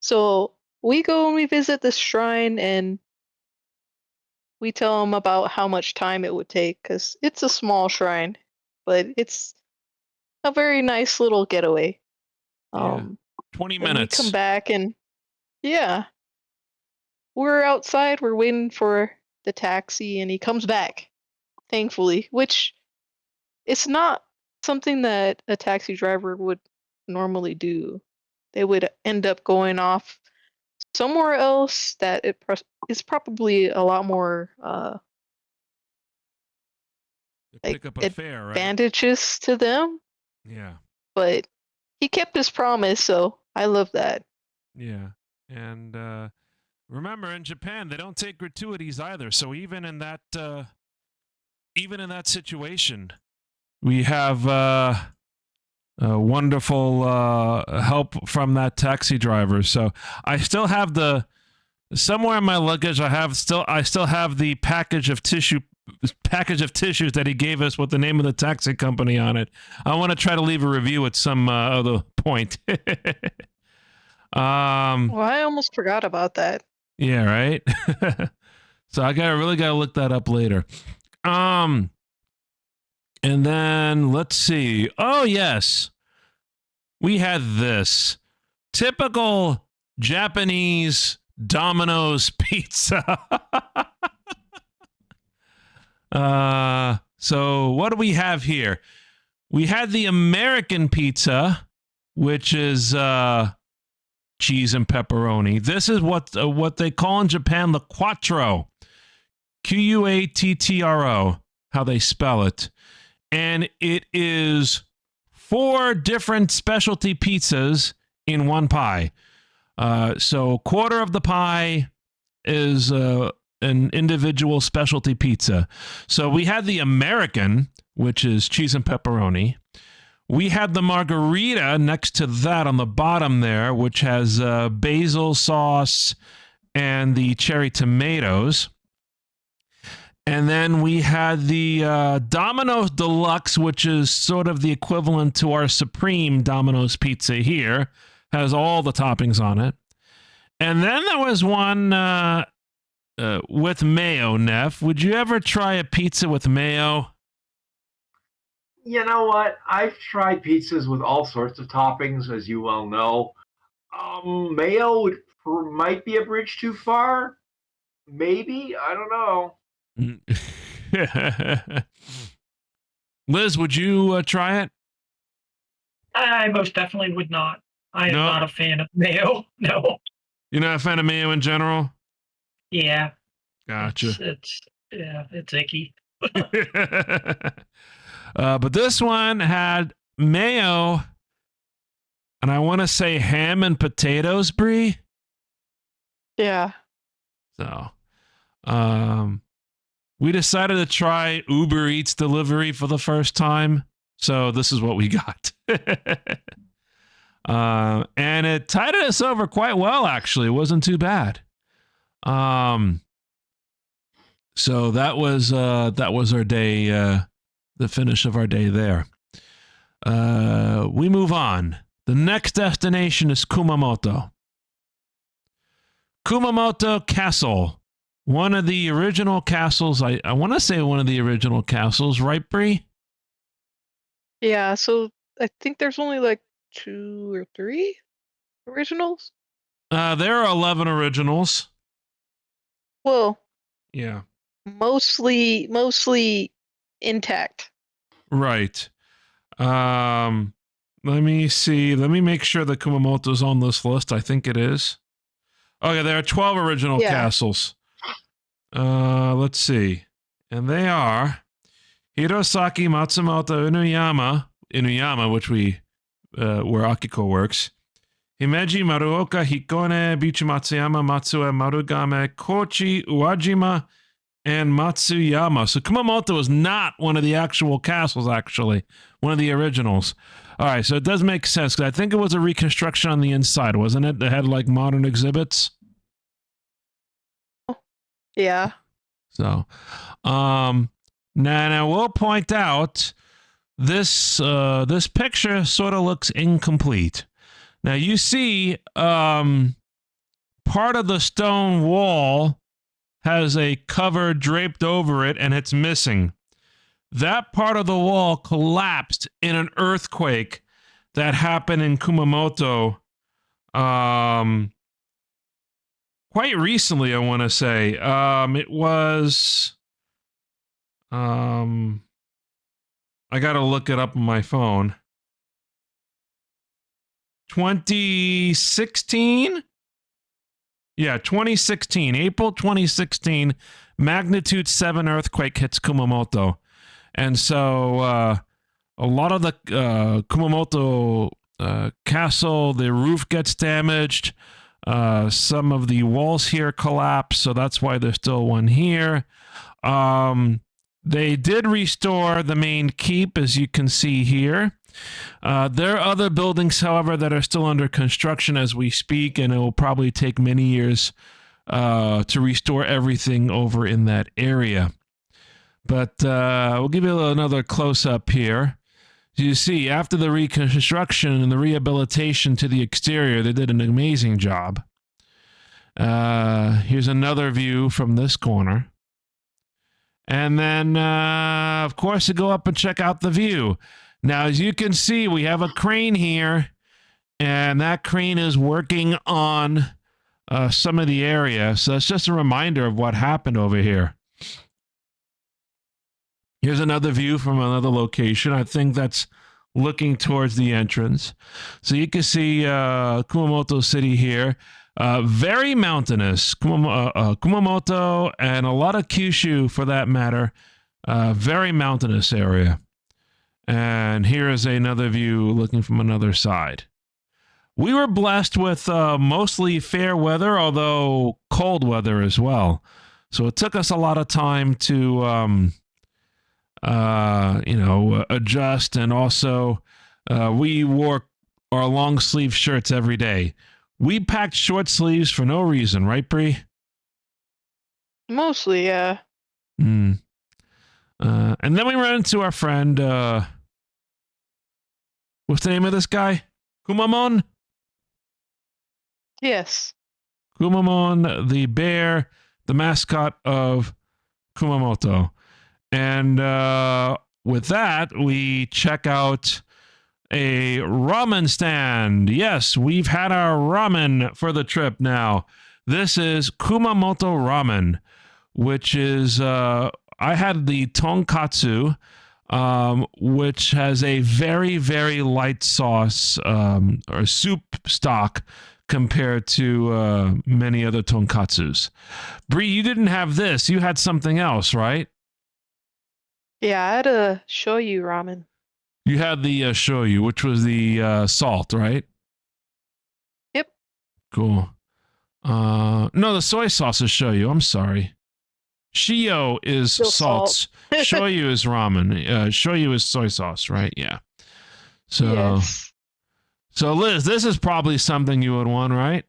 So we go and we visit this shrine, and we tell them about how much time it would take, because it's a small shrine, but it's a very nice little getaway. Yeah. 20 Then we minutes. come back, and yeah, we're outside, we're waiting for the taxi, and he comes back, thankfully, which it's not something that a taxi driver would normally do. They would end up going off somewhere else that is probably a lot more like Pick up a fare, right? advantages to them, Yeah. but he kept his promise, so I love that. Yeah. And remember, in Japan, they don't take gratuities either. So even in that situation, we have wonderful help from that taxi driver. So I still have somewhere in my luggage. I still have the package of tissues that he gave us with the name of the taxi company on it. I want to try to leave a review at some other point. Well, I almost forgot about that. Yeah, right. So I really gotta look that up later. And then let's see. Oh yes, we had this typical Japanese Domino's pizza. So what do we have here? We had the American pizza, which is cheese and pepperoni. This is what they call in Japan the quattro, Quattro, how they spell it, and it is 4 different specialty pizzas in one pie. So quarter of the pie is an individual specialty pizza. So we had the American, which is cheese and pepperoni. We had the margarita next to that on the bottom there, which has basil sauce and the cherry tomatoes. And then we had the Domino's Deluxe, which is sort of the equivalent to our Supreme Domino's pizza here. Has all the toppings on it. And then there was one with mayo, Neff. Would you ever try a pizza with mayo? You know what? I've tried pizzas with all sorts of toppings, as you well know. Mayo might be a bridge too far. Maybe. I don't know. Liz, would you try it? I most definitely would not. I am No? not a fan of mayo. No. You're not a fan of mayo in general? Yeah. Gotcha. It's icky. But this one had mayo, and I want to say ham and potatoes, Bri. Yeah. So, we decided to try Uber Eats delivery for the first time. So this is what we got. And it tided us over quite well, actually. It wasn't too bad. So that was our day, the finish of our day there. We move on. The next destination is Kumamoto. Kumamoto Castle. One of the original castles. I want to say one of the original castles, right, Bri? Yeah, so I think there's only like 2 or 3 originals. There are 11 originals. Well, Yeah. mostly intact. Right. Let me see. Let me make sure that Kumamoto's on this list. I think it is. Oh, yeah, there are 12 original castles. Let's see. And they are Hirosaki, Matsumoto, Inuyama, which where Akiko works. Himeji, Maruoka, Hikone, Bichi Matsuyama, Matsue, Marugame, Kochi, Uwajima, and Matsuyama. So Kumamoto is not one of the actual castles, actually. One of the originals. All right, so it does make sense, because I think it was a reconstruction on the inside, wasn't it? They had, like, modern exhibits. Yeah. So, now we'll point out this picture sort of looks incomplete. Now you see part of the stone wall has a cover draped over it, and it's missing. That part of the wall collapsed in an earthquake that happened in Kumamoto quite recently, I want to say. It was... I got to look it up on my phone. 2016? Yeah, 2016. April 2016, magnitude 7 earthquake hits Kumamoto. And so a lot of the Kumamoto castle, the roof gets damaged. Some of the walls here collapse, so that's why there's still one here. They did restore the main keep, as you can see here. There are other buildings, however, that are still under construction as we speak, and it will probably take many years to restore everything over in that area. But we'll give you another close-up here. You see, after the reconstruction and the rehabilitation to the exterior, they did an amazing job. Here's another view from this corner. And then, of course, you go up and check out the view. Now, as you can see, we have a crane here, and that crane is working on some of the area. So that's just a reminder of what happened over here. Here's another view from another location. I think that's looking towards the entrance. So you can see Kumamoto City here. Very mountainous. Kumamoto and a lot of Kyushu, for that matter. Very mountainous area. And here is another view looking from another side. We were blessed with mostly fair weather, although cold weather as well. So it took us a lot of time to adjust, and also we wore our long sleeve shirts every day. We packed short sleeves for no reason, right, Bri? Mostly, yeah. And then we ran into our friend, what's the name of this guy? Kumamon? Yes. Kumamon, the bear, the mascot of Kumamoto. And with that, we check out a ramen stand. Yes, we've had our ramen for the trip now. This is Kumamoto ramen, which is, I had the tonkatsu, which has a very, very light sauce or soup stock compared to many other tonkatsus. Bri, you didn't have this. You had something else, right? Yeah, I had a shoyu ramen. You had the shoyu, which was the salt, right? Yep. Cool. No, the soy sauce is shoyu. I'm sorry. Shio is Still salts. Shoyu is ramen. Shoyu is soy sauce, right? Yeah. So, Yes. so Liz, this is probably something you would want, right?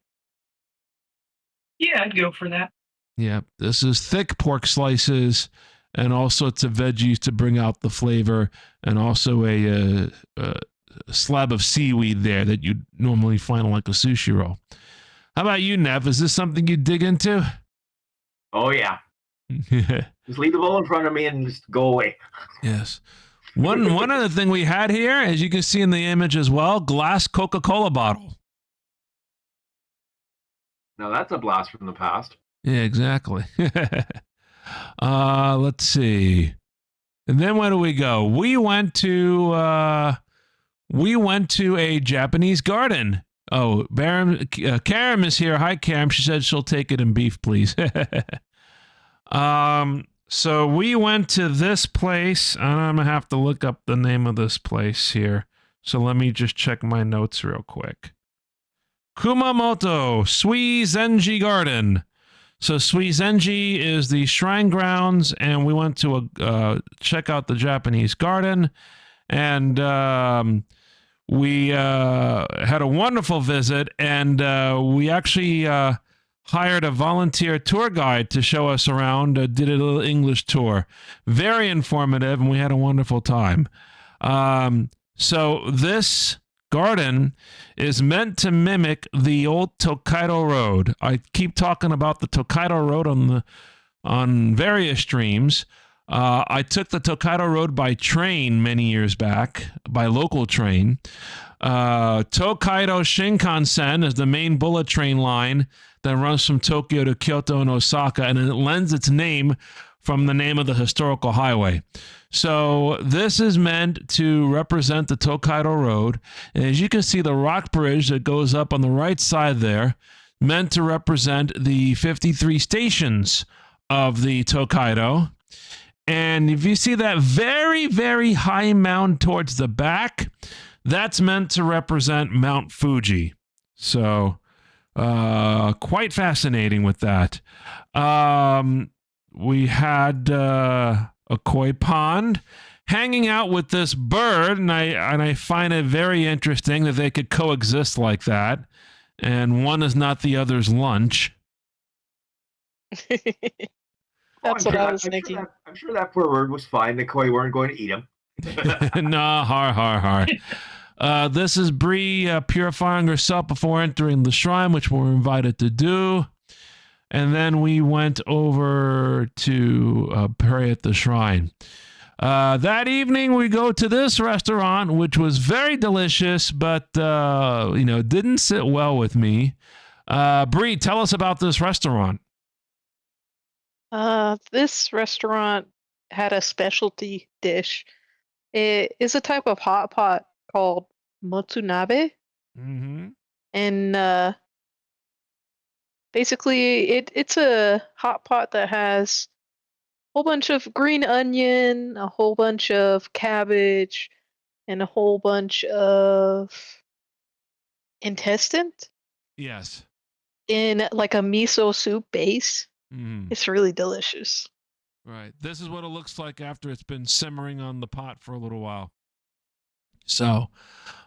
Yeah, I'd go for that. Yeah. This is thick pork slices and all sorts of veggies to bring out the flavor, and also a slab of seaweed there that you'd normally find on like a sushi roll. How about you, Nev? Is this something you dig into? Oh, yeah. Just leave the bowl in front of me and just go away. Yes. One other thing we had here, as you can see in the image as well, glass Coca-Cola bottle. Now that's a blast from the past. Yeah, exactly. Let's see. And then where do we go? We went to a Japanese garden. Oh, Karen is here. Hi, Karen. She said she'll take it in beef, please. So we went to this place, and I'm gonna have to look up the name of this place here. So let me just check my notes real quick. Kumamoto Suizenji Garden. So Suizenji is the shrine grounds, and we went to check out the Japanese garden, and we had a wonderful visit, and we actually hired a volunteer tour guide to show us around, did a little English tour. Very informative, and we had a wonderful time. So this garden is meant to mimic the old Tokaido Road. I keep talking about the Tokaido Road on various streams. I took the Tokaido Road by train many years back, by local train. Tokaido Shinkansen is the main bullet train line that runs from Tokyo to Kyoto and Osaka, and it lends its name from the name of the historical highway. So this is meant to represent the Tokaido Road. And as you can see, the rock bridge that goes up on the right side there, meant to represent the 53 stations of the Tokaido. And if you see that very, very high mound towards the back, that's meant to represent Mount Fuji. So quite fascinating with that. We had a koi pond hanging out with this bird, and I find it very interesting that they could coexist like that, and one is not the other's lunch. That's what I was thinking. I'm sure that poor bird was fine. The koi weren't going to eat him. No, har. This is Bri purifying herself before entering the shrine, which we're invited to do. And then we went over to pray at the shrine. That evening, we go to this restaurant, which was very delicious, but, didn't sit well with me. Bri, tell us about this restaurant. This restaurant had a specialty dish. It is a type of hot pot called motsunabe. Mm-hmm. And basically, it's a hot pot that has a whole bunch of green onion, a whole bunch of cabbage, and a whole bunch of intestine Yes. in like a miso soup base. Mm. It's really delicious. Right. This is what it looks like after it's been simmering on the pot for a little while. So,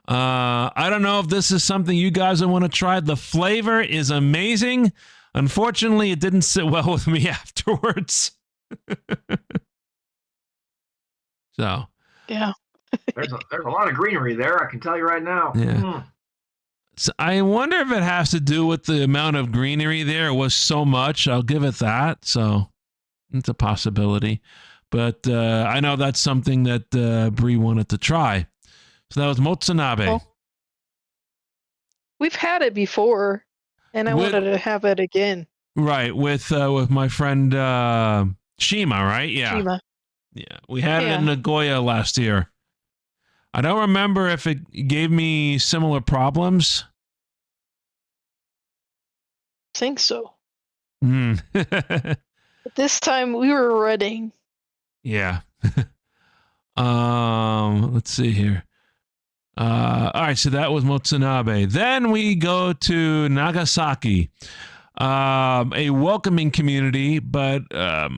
I don't know if this is something you guys want to try. The flavor is amazing. Unfortunately, it didn't sit well with me afterwards. So. Yeah. There's a lot of greenery there, I can tell you right now. Yeah. So I wonder if it has to do with the amount of greenery there. It was so much. I'll give it that. So it's a possibility. But I know that's something that Bri wanted to try. So that was motsunabe. Well, we've had it before, and I wanted to have it again. Right, with my friend Shima, right? Yeah. Shima. Yeah, we had it in Nagoya last year. I don't remember if it gave me similar problems. I think so. But this time we were running. Yeah. Let's see here. All right, so that was Motsunabe. Then we go to Nagasaki, a welcoming community, but a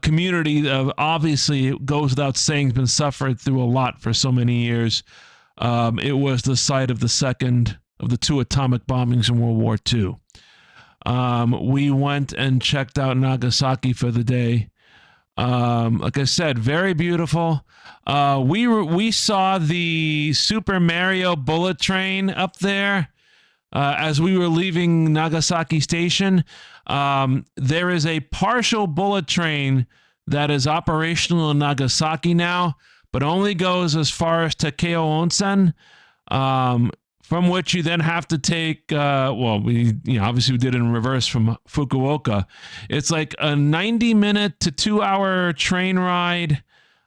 community of obviously, it goes without saying, has been suffered through a lot for so many years. It was the site of the second of the two atomic bombings in World War II. We went and checked out Nagasaki for the day. Like I said, very beautiful. We saw the Super Mario bullet train up there as we were leaving Nagasaki Station. There is a partial bullet train that is operational in Nagasaki now, but only goes as far as Takeo Onsen, from which you then have to take, obviously we did it in reverse from Fukuoka. It's like a 90-minute to 2-hour train ride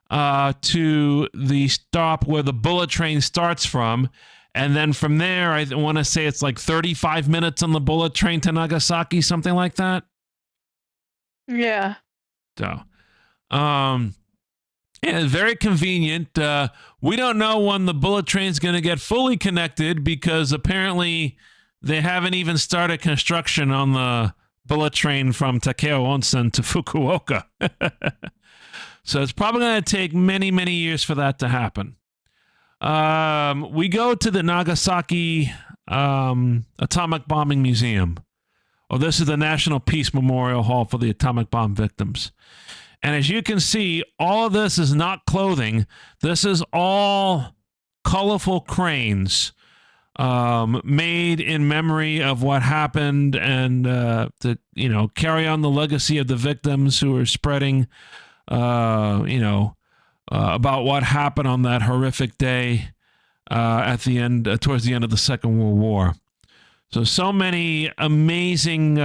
to the stop where the bullet train starts from. And then from there, I want to say it's like 35 minutes on the bullet train to Nagasaki, something like that. Yeah. So, yeah, very convenient. We don't know when the bullet train is going to get fully connected because apparently they haven't even started construction on the bullet train from Takeo Onsen to Fukuoka. So it's probably going to take many, many years for that to happen. We go to the Nagasaki Atomic Bombing Museum. Oh, this is the National Peace Memorial Hall for the atomic bomb victims. And as you can see, all of this is not clothing. This is all colorful cranes made in memory of what happened and to carry on the legacy of the victims who are spreading about what happened on that horrific day at the end, towards the end of the Second World War. So many amazing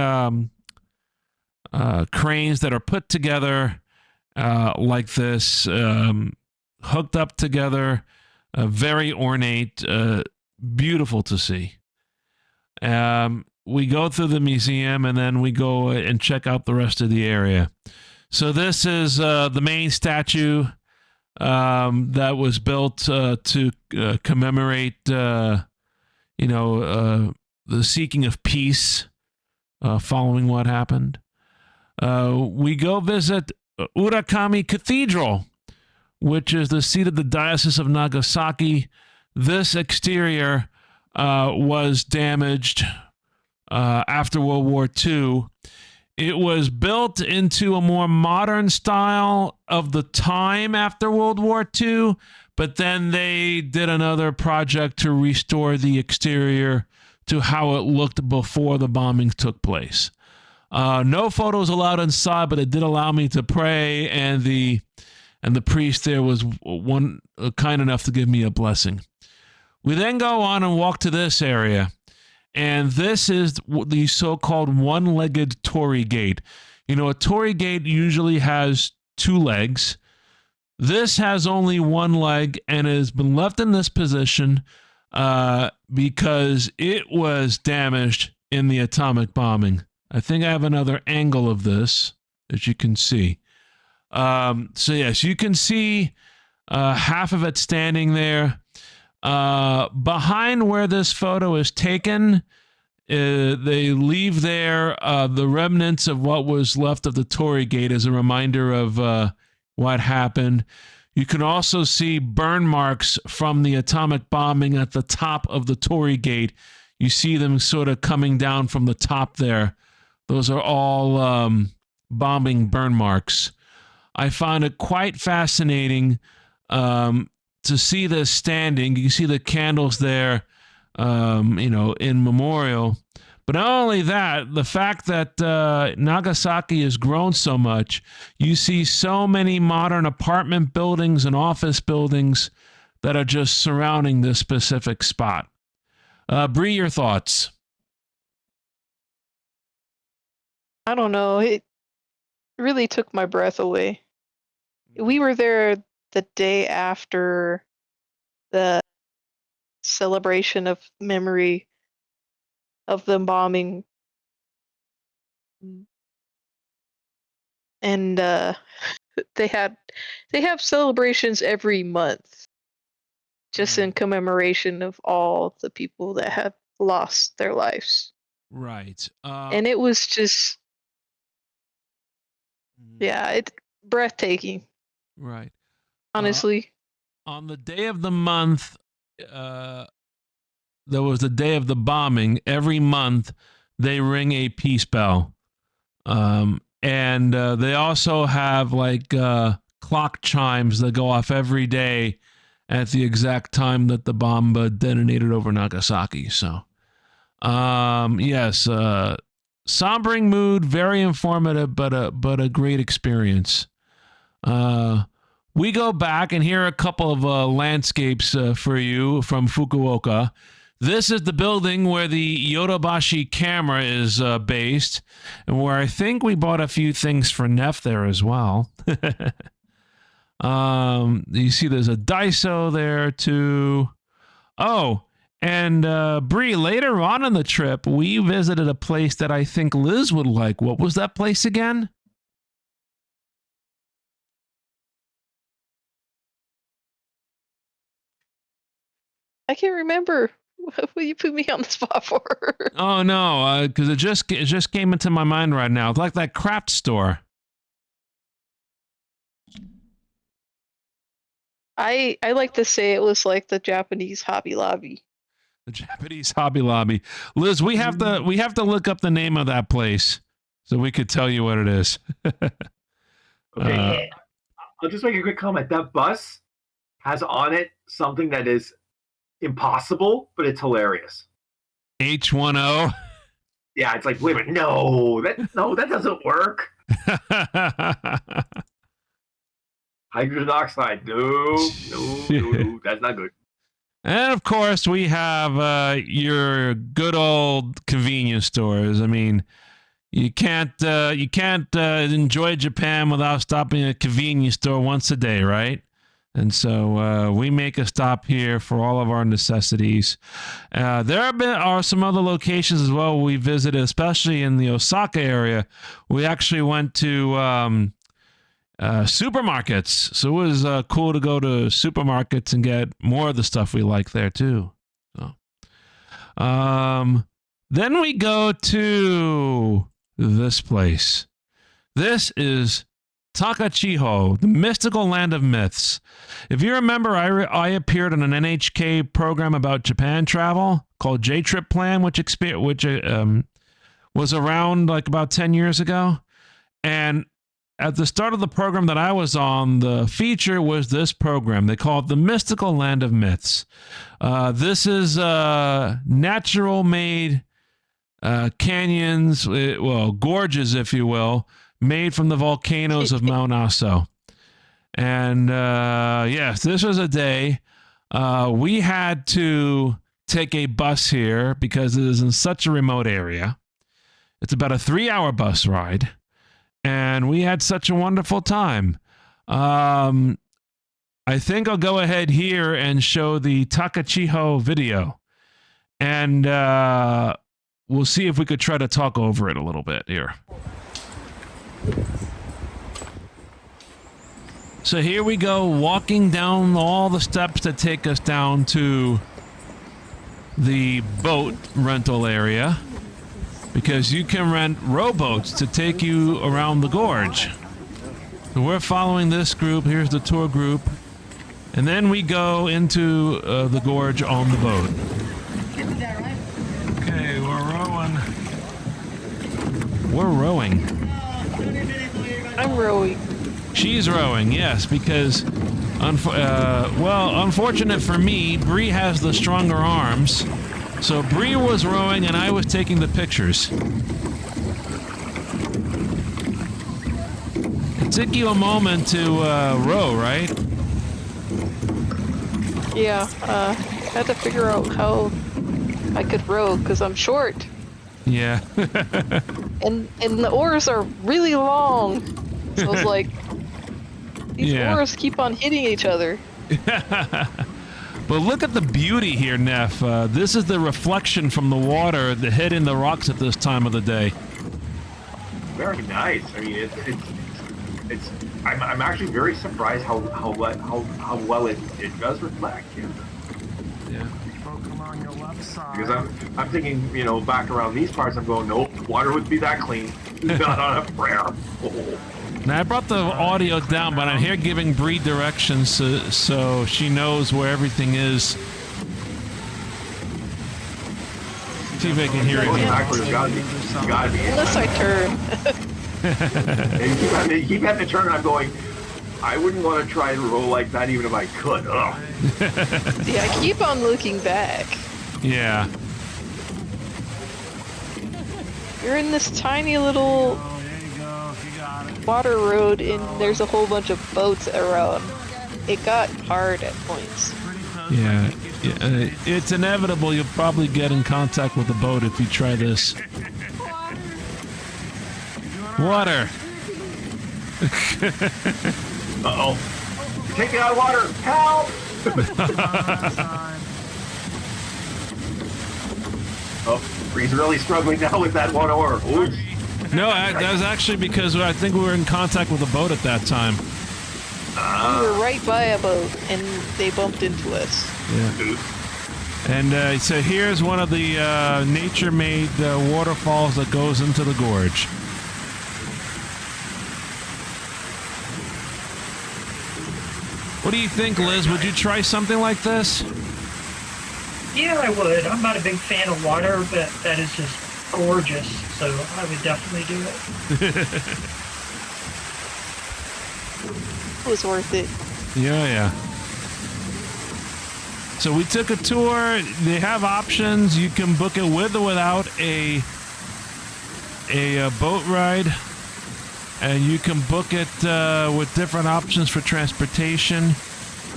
cranes that are put together like this, hooked up together, very ornate, beautiful to see. We go through the museum and then we go and check out the rest of the area. So this is the main statue that was built to commemorate, the seeking of peace following what happened. We go visit Urakami Cathedral, which is the seat of the Diocese of Nagasaki. This exterior was damaged after World War II. It was built into a more modern style of the time after World War II, but then they did another project to restore the exterior to how it looked before the bombings took place. No photos allowed inside, but it did allow me to pray, and the priest there was kind enough to give me a blessing. We then go on and walk to this area, and this is the so-called one-legged torii gate. A torii gate usually has two legs. This has only one leg and has been left in this position because it was damaged in the atomic bombing. I think I have another angle of this, as you can see. So yes, you can see half of it standing there. Behind where this photo is taken, they leave there the remnants of what was left of the torii gate as a reminder of what happened. You can also see burn marks from the atomic bombing at the top of the torii gate. You see them sort of coming down from the top there. Those are all bombing burn marks. I found it quite fascinating to see this standing. You see the candles there, in memorial. But not only that, the fact that Nagasaki has grown so much, you see so many modern apartment buildings and office buildings that are just surrounding this specific spot. Bri, your thoughts? I don't know. It really took my breath away. We were there the day after the celebration of memory of them bombing. And they have celebrations every month just in commemoration of all the people that have lost their lives. Right. And it was just it's breathtaking. Right. Honestly. On the day of the month, there was the day of the bombing. Every month, they ring a peace bell. And they also have clock chimes that go off every day at the exact time that the bomb detonated over Nagasaki. So, yes, sombering mood, very informative, but a great experience. We go back, and here are a couple of landscapes for you from Fukuoka. This is the building where the Yodobashi camera is based, and where I think we bought a few things for Neff there as well. You see there's a Daiso there too. Oh, and Bri, later on in the trip, we visited a place that I think Liz would like. What was that place again? I can't remember. What you put me on the spot for? Oh no, because it just came into my mind right now. It's like that craft store. I like to say it was like the Japanese Hobby Lobby. The Japanese Hobby Lobby. Liz, we have to look up the name of that place so we could tell you what it is. Okay, I'll just make a quick comment. That bus has on it something that is impossible, but it's hilarious. H1O. Yeah, it's like, wait a minute, no, that doesn't work. Hydrogen oxide, no, that's not good. And of course, we have your good old convenience stores. I mean, you can't enjoy Japan without stopping at a convenience store once a day, right? And so we make a stop here for all of our necessities. There are some other locations as well we visited, especially in the Osaka area. We actually went to supermarkets. So it was cool to go to supermarkets and get more of the stuff we like there too. So, then we go to this place. This is Takachiho, the mystical land of myths. If you remember, I appeared on an NHK program about Japan travel called J Trip Plan, which was around like about 10 years ago. And at the start of the program that I was on, the feature was this program. They call it the mystical land of myths. This is natural-made canyons, gorges, if you will, made from the volcanoes of Mount Aso. And yes, this was a day. We had to take a bus here because it is in such a remote area. It's about a 3-hour bus ride. And we had such a wonderful time. I think I'll go ahead here and show the Takachiho video. And we'll see if we could try to talk over it a little bit here. So here we go, walking down all the steps that take us down to the boat rental area, because you can rent rowboats to take you around the gorge. So we're following this group. Here's the tour group. And then we go into the gorge on the boat. Okay, we're rowing. I'm rowing. She's rowing, yes, because, unfortunate for me, Bri has the stronger arms. So Bri was rowing and I was taking the pictures. It took you a moment to row, right? Yeah, I had to figure out how I could row because I'm short. Yeah. and the oars are really long. So I was like, these oars keep on hitting each other. But look at the beauty here, Neff. This is the reflection from the water that hitting the rocks at this time of the day. Very nice. I mean, it's. I'm actually very surprised how well it does reflect. Yeah. Because I'm thinking, back around these parts, I'm going, nope, water would be that clean. Not on a prayer. Oh. Now, I brought the audio down, but I'm here giving Bri directions so she knows where everything is. See if I can hear it. You gotta be. Unless I turn. You keep having to turn, and I'm going, I wouldn't want to try to roll like that even if I could. See, I keep on looking back. Yeah. You're in this tiny little water road and there's a whole bunch of boats around. It got hard at points. Yeah. It's inevitable you'll probably get in contact with the boat if you try this. Water! Uh-oh. You're taking out of water! Help! Oh, Bri's really struggling now with that one oar. Oops. No, that was actually because I think we were in contact with a boat at that time. We were right by a boat, and they bumped into us. Yeah. And so here's one of the nature-made waterfalls that goes into the gorge. What do you think, Liz? Would you try something like this? Yeah, I would. I'm not a big fan of water, but that is just gorgeous, so I would definitely do it. It was worth it. Yeah. So we took a tour. They have options. You can book it with or without a boat ride, and you can book it with different options for transportation.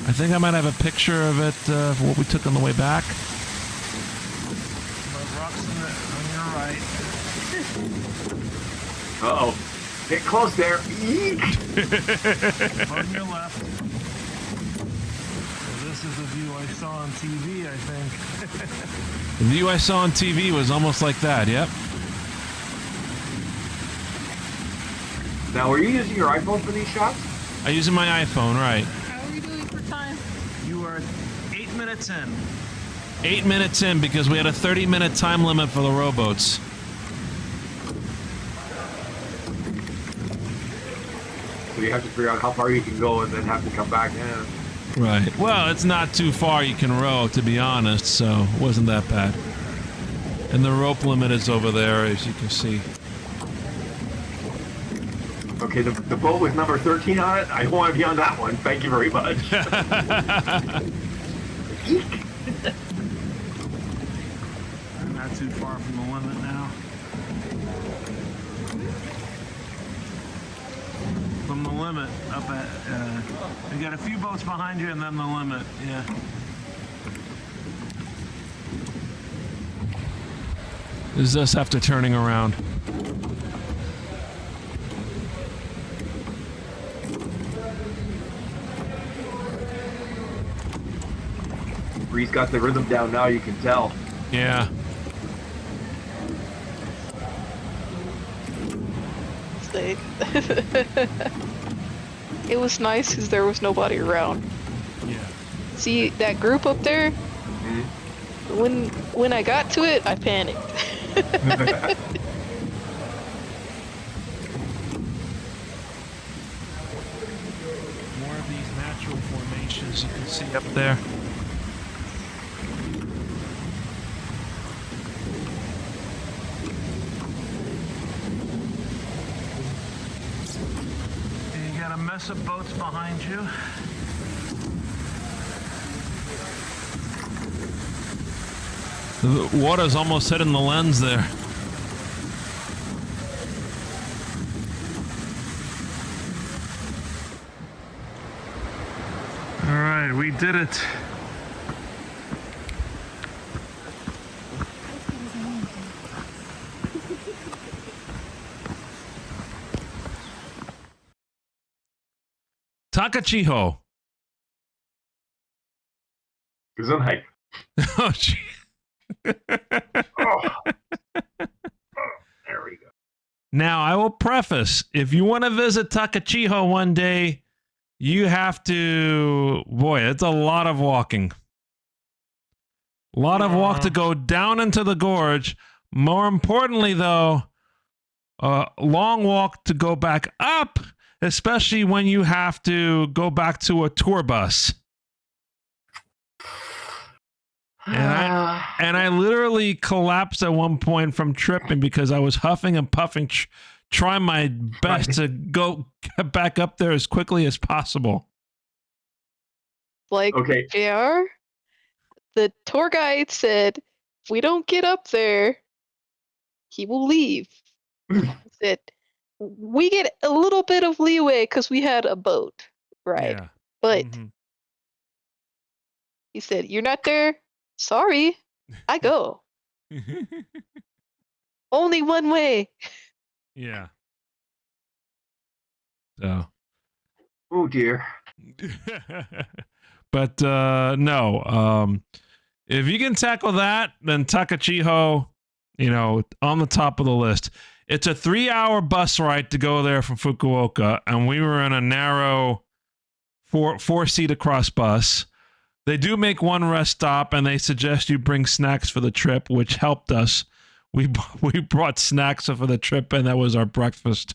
I think I might have a picture of it for what we took on the way back. Rocks on your right. Uh-oh. Get close there. Eek. On your left. So this is the view I saw on TV, I think. The view I saw on TV was almost like that, yep. Now, were you using your iPhone for these shots? I'm using my iPhone, right. How are you doing for time? You are 8 minutes in. 8 minutes in because we had a 30-minute time limit for the rowboats. So you have to figure out how far you can go and then have to come back in. Right. Well, it's not too far you can row, to be honest, so it wasn't that bad. And the rope limit is over there, as you can see. Okay, the boat with number 13 on it, I don't want to be on that one. Thank you very much. Eek. Not too far from the limit now. From the limit up at, you got a few boats behind you and then the limit, yeah. This is us after turning around. Bri's got the rhythm down now, you can tell. Yeah. It was nice because there was nobody around. Yeah. See that group up there? When I got to it, I panicked. More of these natural formations you can see up there. And you got a mess of boats behind you. The water's almost hitting the lens there. All right, we did it. Takachiho. Gesundheit. Oh, gee. Oh. There we go. Now, I will preface, if you want to visit Takachiho one day, you have to, boy, it's a lot of walking. A lot of walk to go down into the gorge. More importantly, though, a long walk to go back up, especially when you have to go back to a tour bus. And I literally collapsed at one point from tripping because I was huffing and puffing, trying my best to go back up there as quickly as possible. Like, Okay. JR, the tour guide said, if we don't get up there, he will leave. He said, we get a little bit of leeway because we had a boat, right? Yeah. But he said, you're not there? Sorry, I go. Only one way. Yeah. So. Oh dear. But no. If you can tackle that, then Takachiho, on the top of the list. It's a 3-hour bus ride to go there from Fukuoka, and we were in a narrow four-seat across bus. They do make one rest stop, and they suggest you bring snacks for the trip, which helped us. We brought snacks for the trip, and that was our breakfast.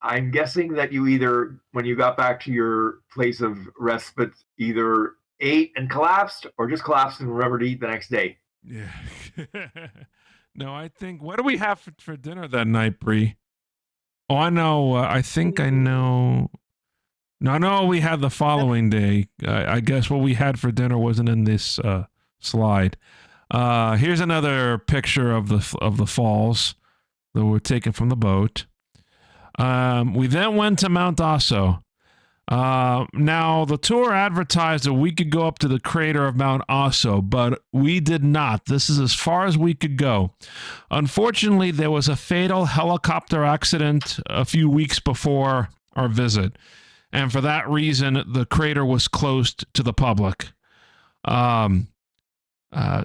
I'm guessing that you either, when you got back to your place of respite, either ate and collapsed or just collapsed and remembered to eat the next day. Yeah. No, I think, what do we have for dinner that night, Bri? Oh, I know. I think I know. No, we had the following day. I guess what we had for dinner wasn't in this slide. Here's another picture of the falls that were taken from the boat. We then went to Mount Aso. Now, the tour advertised that we could go up to the crater of Mount Aso, but we did not. This is as far as we could go. Unfortunately, there was a fatal helicopter accident a few weeks before our visit, and for that reason, the crater was closed to the public.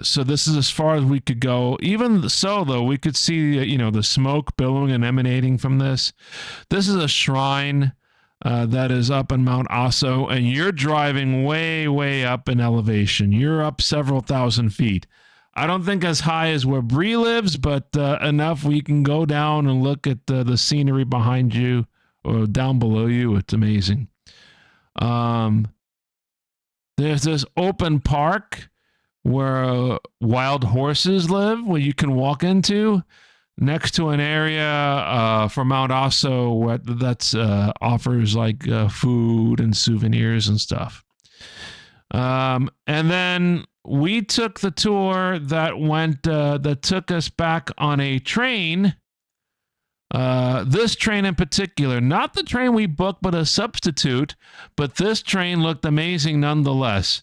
So this is as far as we could go. Even so, though, we could see, the smoke billowing and emanating from this. This is a shrine that is up in Mount Aso, and you're driving way, way up in elevation. You're up several thousand feet. I don't think as high as where Bri lives, but enough where you can go down and look at the scenery behind you or down below you. It's amazing. There's this open park where wild horses live, where you can walk into, next to an area for Mount Aso that's offers like food and souvenirs and stuff. And then we took the tour that took us back on a train. This train in particular, not the train we booked, but a substitute. But this train looked amazing nonetheless.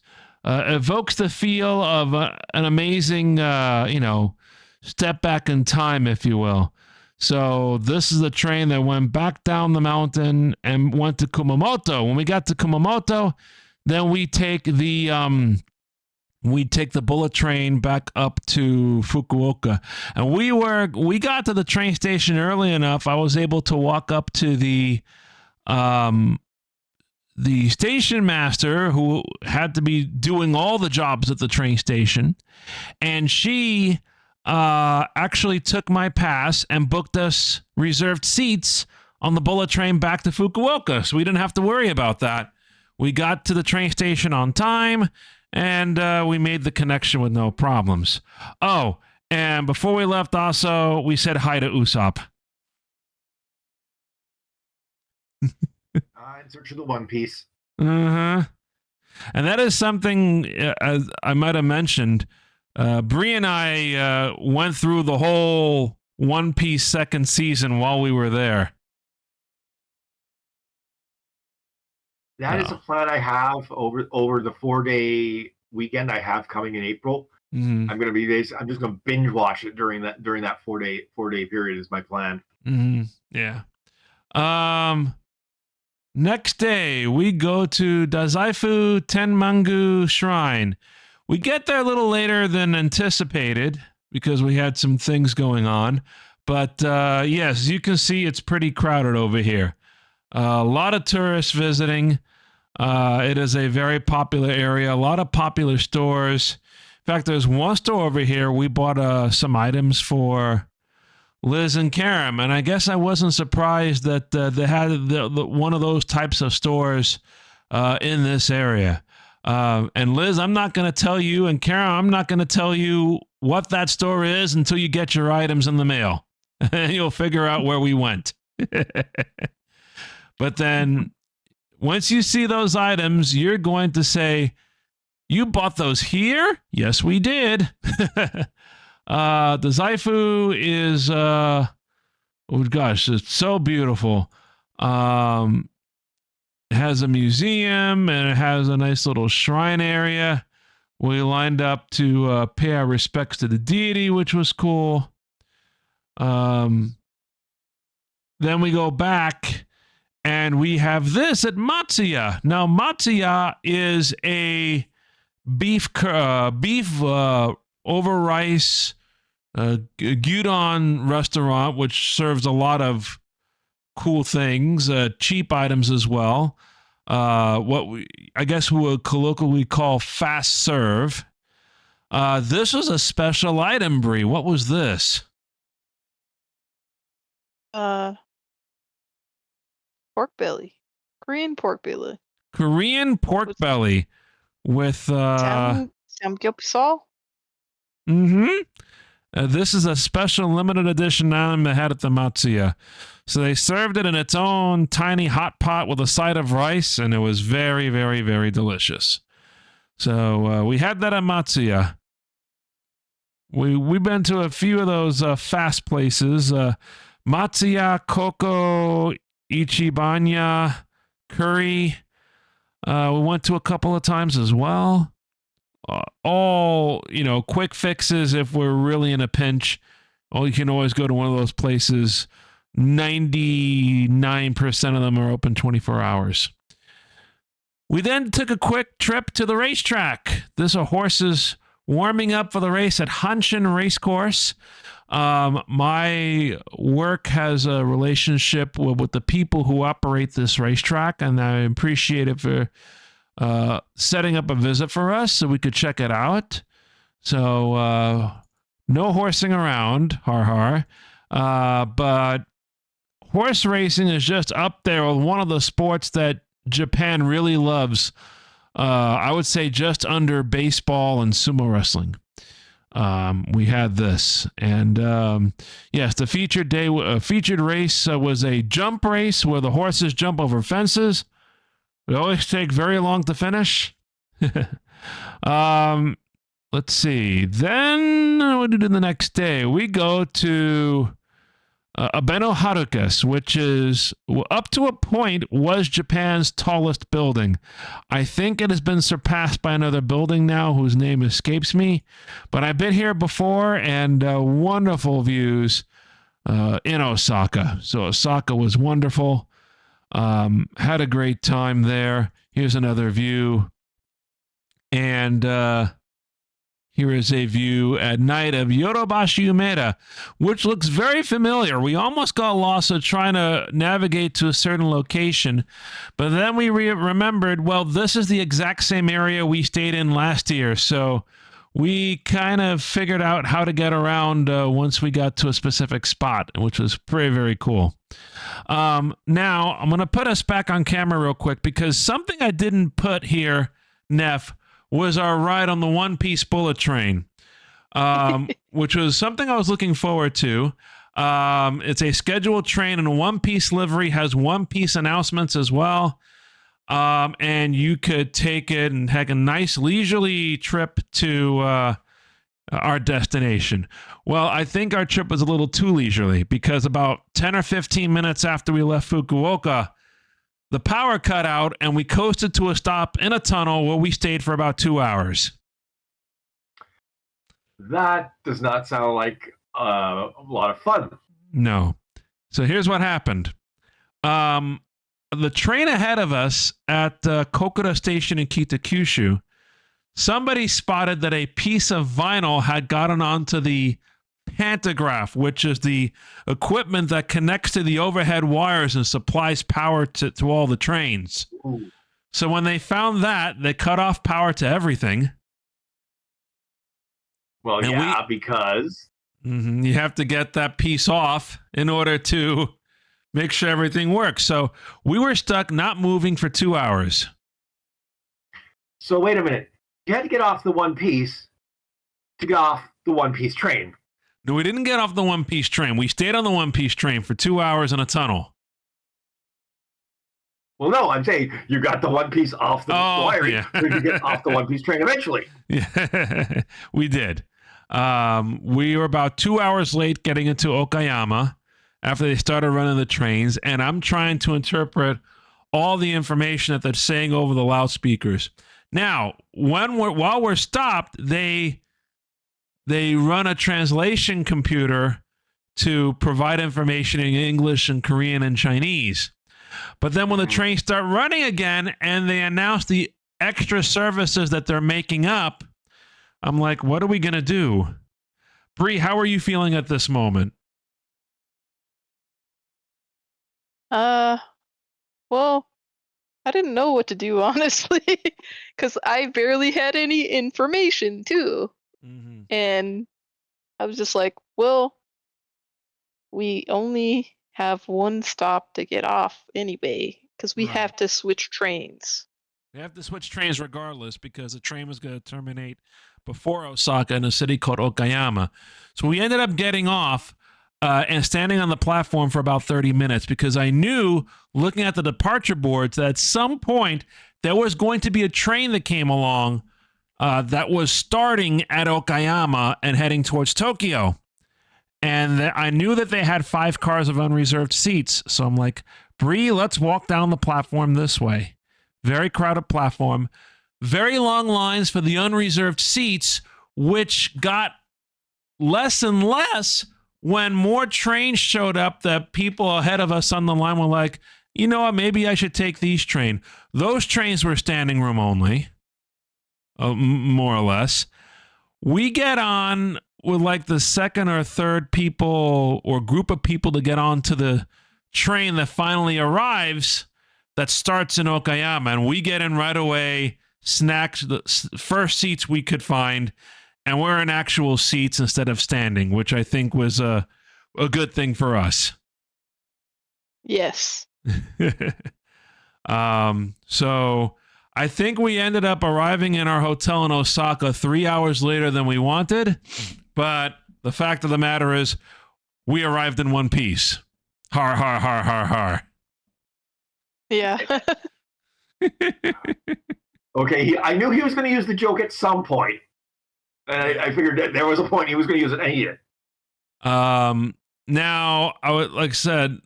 Evokes the feel of an amazing, step back in time, if you will. So this is the train that went back down the mountain and went to Kumamoto. When we got to Kumamoto, then we take the bullet train back up to Fukuoka. And we got to the train station early enough. I was able to walk up to the station master, who had to be doing all the jobs at the train station, and she actually took my pass and booked us reserved seats on the bullet train back to Fukuoka, so we didn't have to worry about that. We got to the train station on time, and we made the connection with no problems. Oh, and before we left also, we said hi to Usopp. In search of the One Piece. And that is something, as I might have mentioned, Bri and I went through the whole One Piece second season while we were there. That is a plan I have over the 4-day weekend I have coming in April. Mm-hmm. I'm just going to binge watch it during that 4-day period is my plan. Mm-hmm. Yeah. Next day, we go to Dazaifu Tenmangu Shrine. We get there a little later than anticipated because we had some things going on. But yes, you can see it's pretty crowded over here. A lot of tourists visiting. It is a very popular area. A lot of popular stores. In fact, there's one store over here. We bought some items for Liz and Karam, and I guess I wasn't surprised that they had one of those types of stores in this area. And Liz, I'm not going to tell you, and Karam, I'm not going to tell you what that store is until you get your items in the mail. You'll figure out where we went. But then once you see those items, you're going to say, "You bought those here?" Yes, we did. The Zaifu is, oh gosh, it's so beautiful. It has a museum and it has a nice little shrine area. We lined up to pay our respects to the deity, which was cool. Then we go back and we have this at Matsuya. Now, Matsuya is a beef over rice gyudon restaurant, which serves a lot of cool things, cheap items as well. I guess we would colloquially call fast serve. This was a special item, Bri. What was this? Pork belly. Korean pork belly. Korean pork belly with samgyeopsal. Mm-hmm. This is a special limited edition anime they had at the Matsuya. So they served it in its own tiny hot pot with a side of rice, and it was very, very, very delicious. So we had that at Matsuya. We've been to a few of those fast places. Matsuya, Koko, Ichibanya, Curry. We went to a couple of times as well. All, quick fixes if we're really in a pinch. You can always go to one of those places. 99% of them are open 24 hours. We then took a quick trip to the racetrack. This are horses warming up for the race at Hanshin Racecourse. My work has a relationship with the people who operate this racetrack, and I appreciate it for setting up a visit for us so we could check it out. So no horsing around, har. But horse racing is just up there with one of the sports that Japan really loves. I would say just under baseball and sumo wrestling. We had this, and yes, the featured race was a jump race where the horses jump over fences. They always take very long to finish. Let's see. Then what did we do the next day? We go to Abeno Harukas, which is, up to a point, was Japan's tallest building. I think it has been surpassed by another building now whose name escapes me. But I've been here before, and wonderful views in Osaka. So Osaka was wonderful. Had a great time there. Here's another view. And here is a view at night of Yorobashi Umeda, which looks very familiar. We almost got lost trying to navigate to a certain location, but then we remembered, well, this is the exact same area we stayed in last year, so we kind of figured out how to get around once we got to a specific spot, which was very, very cool. Now, I'm going to put us back on camera real quick, because something I didn't put here, Neff, was our ride on the One Piece bullet train, which was something I was looking forward to. It's a scheduled train, and a One Piece livery has One Piece announcements as well. And you could take it and have a nice leisurely trip to our destination. Well, I think our trip was a little too leisurely, because about 10 or 15 minutes after we left Fukuoka, the power cut out, and we coasted to a stop in a tunnel where we stayed for about 2 hours. That does not sound like a lot of fun. No. So here's what happened. The train ahead of us at Kokura Station in Kitakyushu, somebody spotted that a piece of vinyl had gotten onto the pantograph, which is the equipment that connects to the overhead wires and supplies power to all the trains. Ooh. So when they found that, they cut off power to everything. Well, And yeah, because you have to get that piece off in order to make sure everything works. So we were stuck not moving for 2 hours. So wait a minute. You had to get off the One Piece to get off the One Piece train. No, we didn't get off the One Piece train. We stayed on the One Piece train for 2 hours in a tunnel. Well, no, I'm saying you got the One Piece off the wire, yeah. so you get off the One Piece train eventually. Yeah, we did. We were about 2 hours late getting into Okayama after they started running the trains, and I'm trying to interpret all the information that they're saying over the loudspeakers. Now, while we're stopped, they run a translation computer to provide information in English and Korean and Chinese. But then when the trains start running again and they announce the extra services that they're making up, I'm like, what are we going to do? Bri, how are you feeling at this moment? Well, I didn't know what to do, honestly, because I barely had any information, too. Mm-hmm. And I was just like, well, we only have one stop to get off anyway, because we Right. have to switch trains. We have to switch trains regardless because the train was going to terminate before Osaka in a city called Okayama. So we ended up getting off and standing on the platform for about 30 minutes because I knew, looking at the departure boards, that at some point there was going to be a train that came along that was starting at Okayama and heading towards Tokyo. And I knew that they had 5 cars of unreserved seats. So I'm like, Bri, let's walk down the platform this way. Very crowded platform. Very long lines for the unreserved seats, which got less and less when more trains showed up that people ahead of us on the line were like, you know what, maybe I should take these trains. Those trains were standing room only, more or less. We get on with like the second or third people or group of people to get onto the train that finally arrives that starts in Okayama, and we get in right away, snacks, the first seats we could find, and we're in actual seats instead of standing, which I think was a good thing for us. Yes. So I think we ended up arriving in our hotel in Osaka 3 hours later than we wanted, but the fact of the matter is we arrived in one piece. Har, har, har, har, har. Yeah. Okay, I knew he was going to use the joke at some point. And I figured that there was a point he was going to use it, and he did. Now, like I said,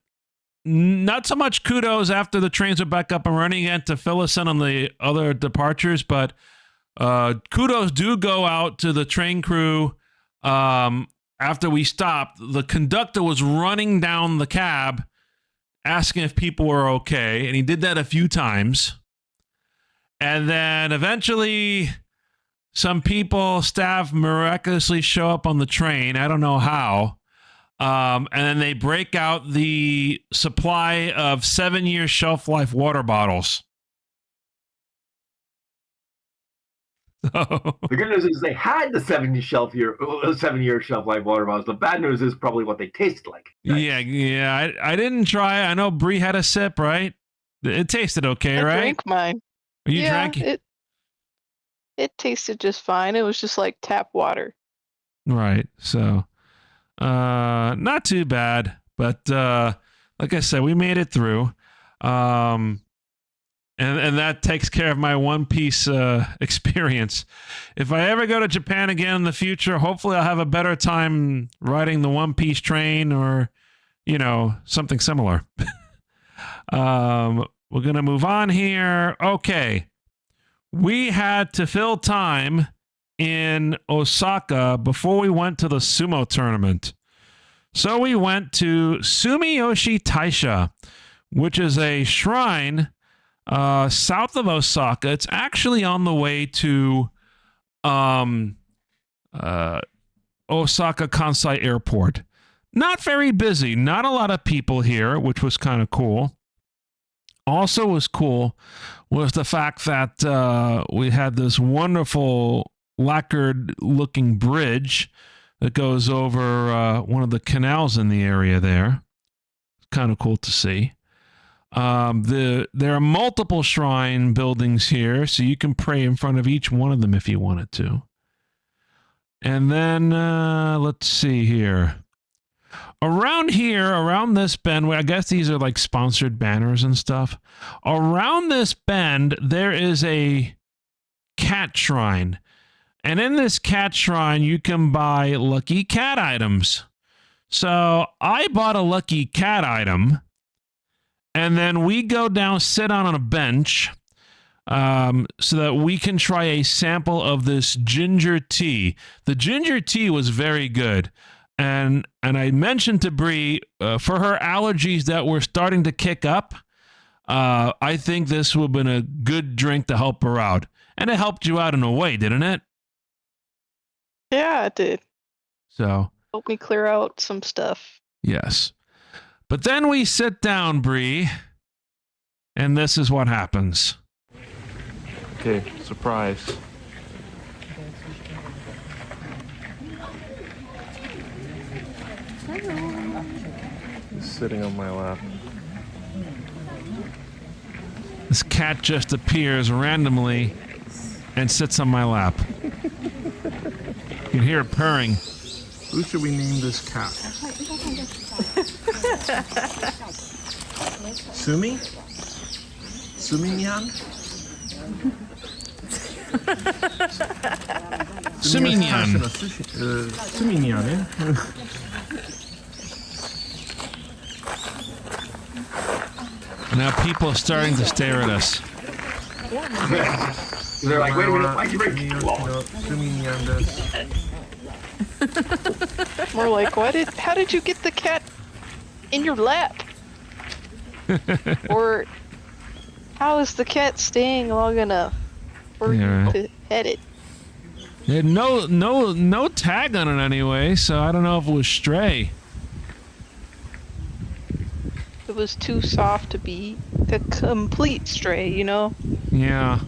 not so much kudos after the trains are back up and running again to fill us in on the other departures, but kudos do go out to the train crew. After we stopped, the conductor was running down the cab asking if people were okay, and he did that a few times. And then eventually some staff miraculously show up on the train. I don't know how. And then they break out the supply of 7-year shelf life water bottles. The good news is they had the 7-year shelf life water bottles. The bad news is probably what they tasted like. Yeah. I didn't try. I know Bri had a sip, right? It tasted okay, I right? drank mine. You drank it? It tasted just fine. It was just like tap water. Right. So, not too bad, but like I said, we made it through. And that takes care of my One Piece experience. If I ever go to Japan again in the future, hopefully I'll have a better time riding the One Piece train or, something similar. We're going to move on here. Okay. We had to fill time in Osaka before we went to the sumo tournament. So we went to Sumiyoshi Taisha, which is a shrine south of Osaka. It's actually on the way to Osaka Kansai Airport. Not very busy. Not a lot of people here, which was kind of cool. Also was cool was the fact that we had this wonderful lacquered-looking bridge that goes over one of the canals in the area there. Kind of cool to see. There are multiple shrine buildings here, so you can pray in front of each one of them if you wanted to. And then, let's see here. Around this bend, I guess these are like sponsored banners and stuff. Around this bend, there is a cat shrine. And in this cat shrine, you can buy lucky cat items. So I bought a lucky cat item. And then we go down, sit on a bench so that we can try a sample of this ginger tea. The ginger tea was very good. And I mentioned to Bri, for her allergies that were starting to kick up, I think this would have been a good drink to help her out. And it helped you out in a way, didn't it? Yeah, it did. So Helped me clear out some stuff. yes. But then we sit down, Bri, and this is what happens. Okay, surprise. He's sitting on my lap. This cat just appears randomly and sits on my lap. You can hear it purring. Who should we name this cat? Sumi? Sumi-nyan? Sumi-nyan. Sumi-nyan, eh? Now people are starting to stare at us. They're like, wait a minute, why'd you bring Sumi-nyan desu. More like, how did you get the cat in your lap? Or how is the cat staying long enough for you to pet it? It had no tag on it anyway, so I don't know if it was stray. It was too soft to be a complete stray, you know? Yeah.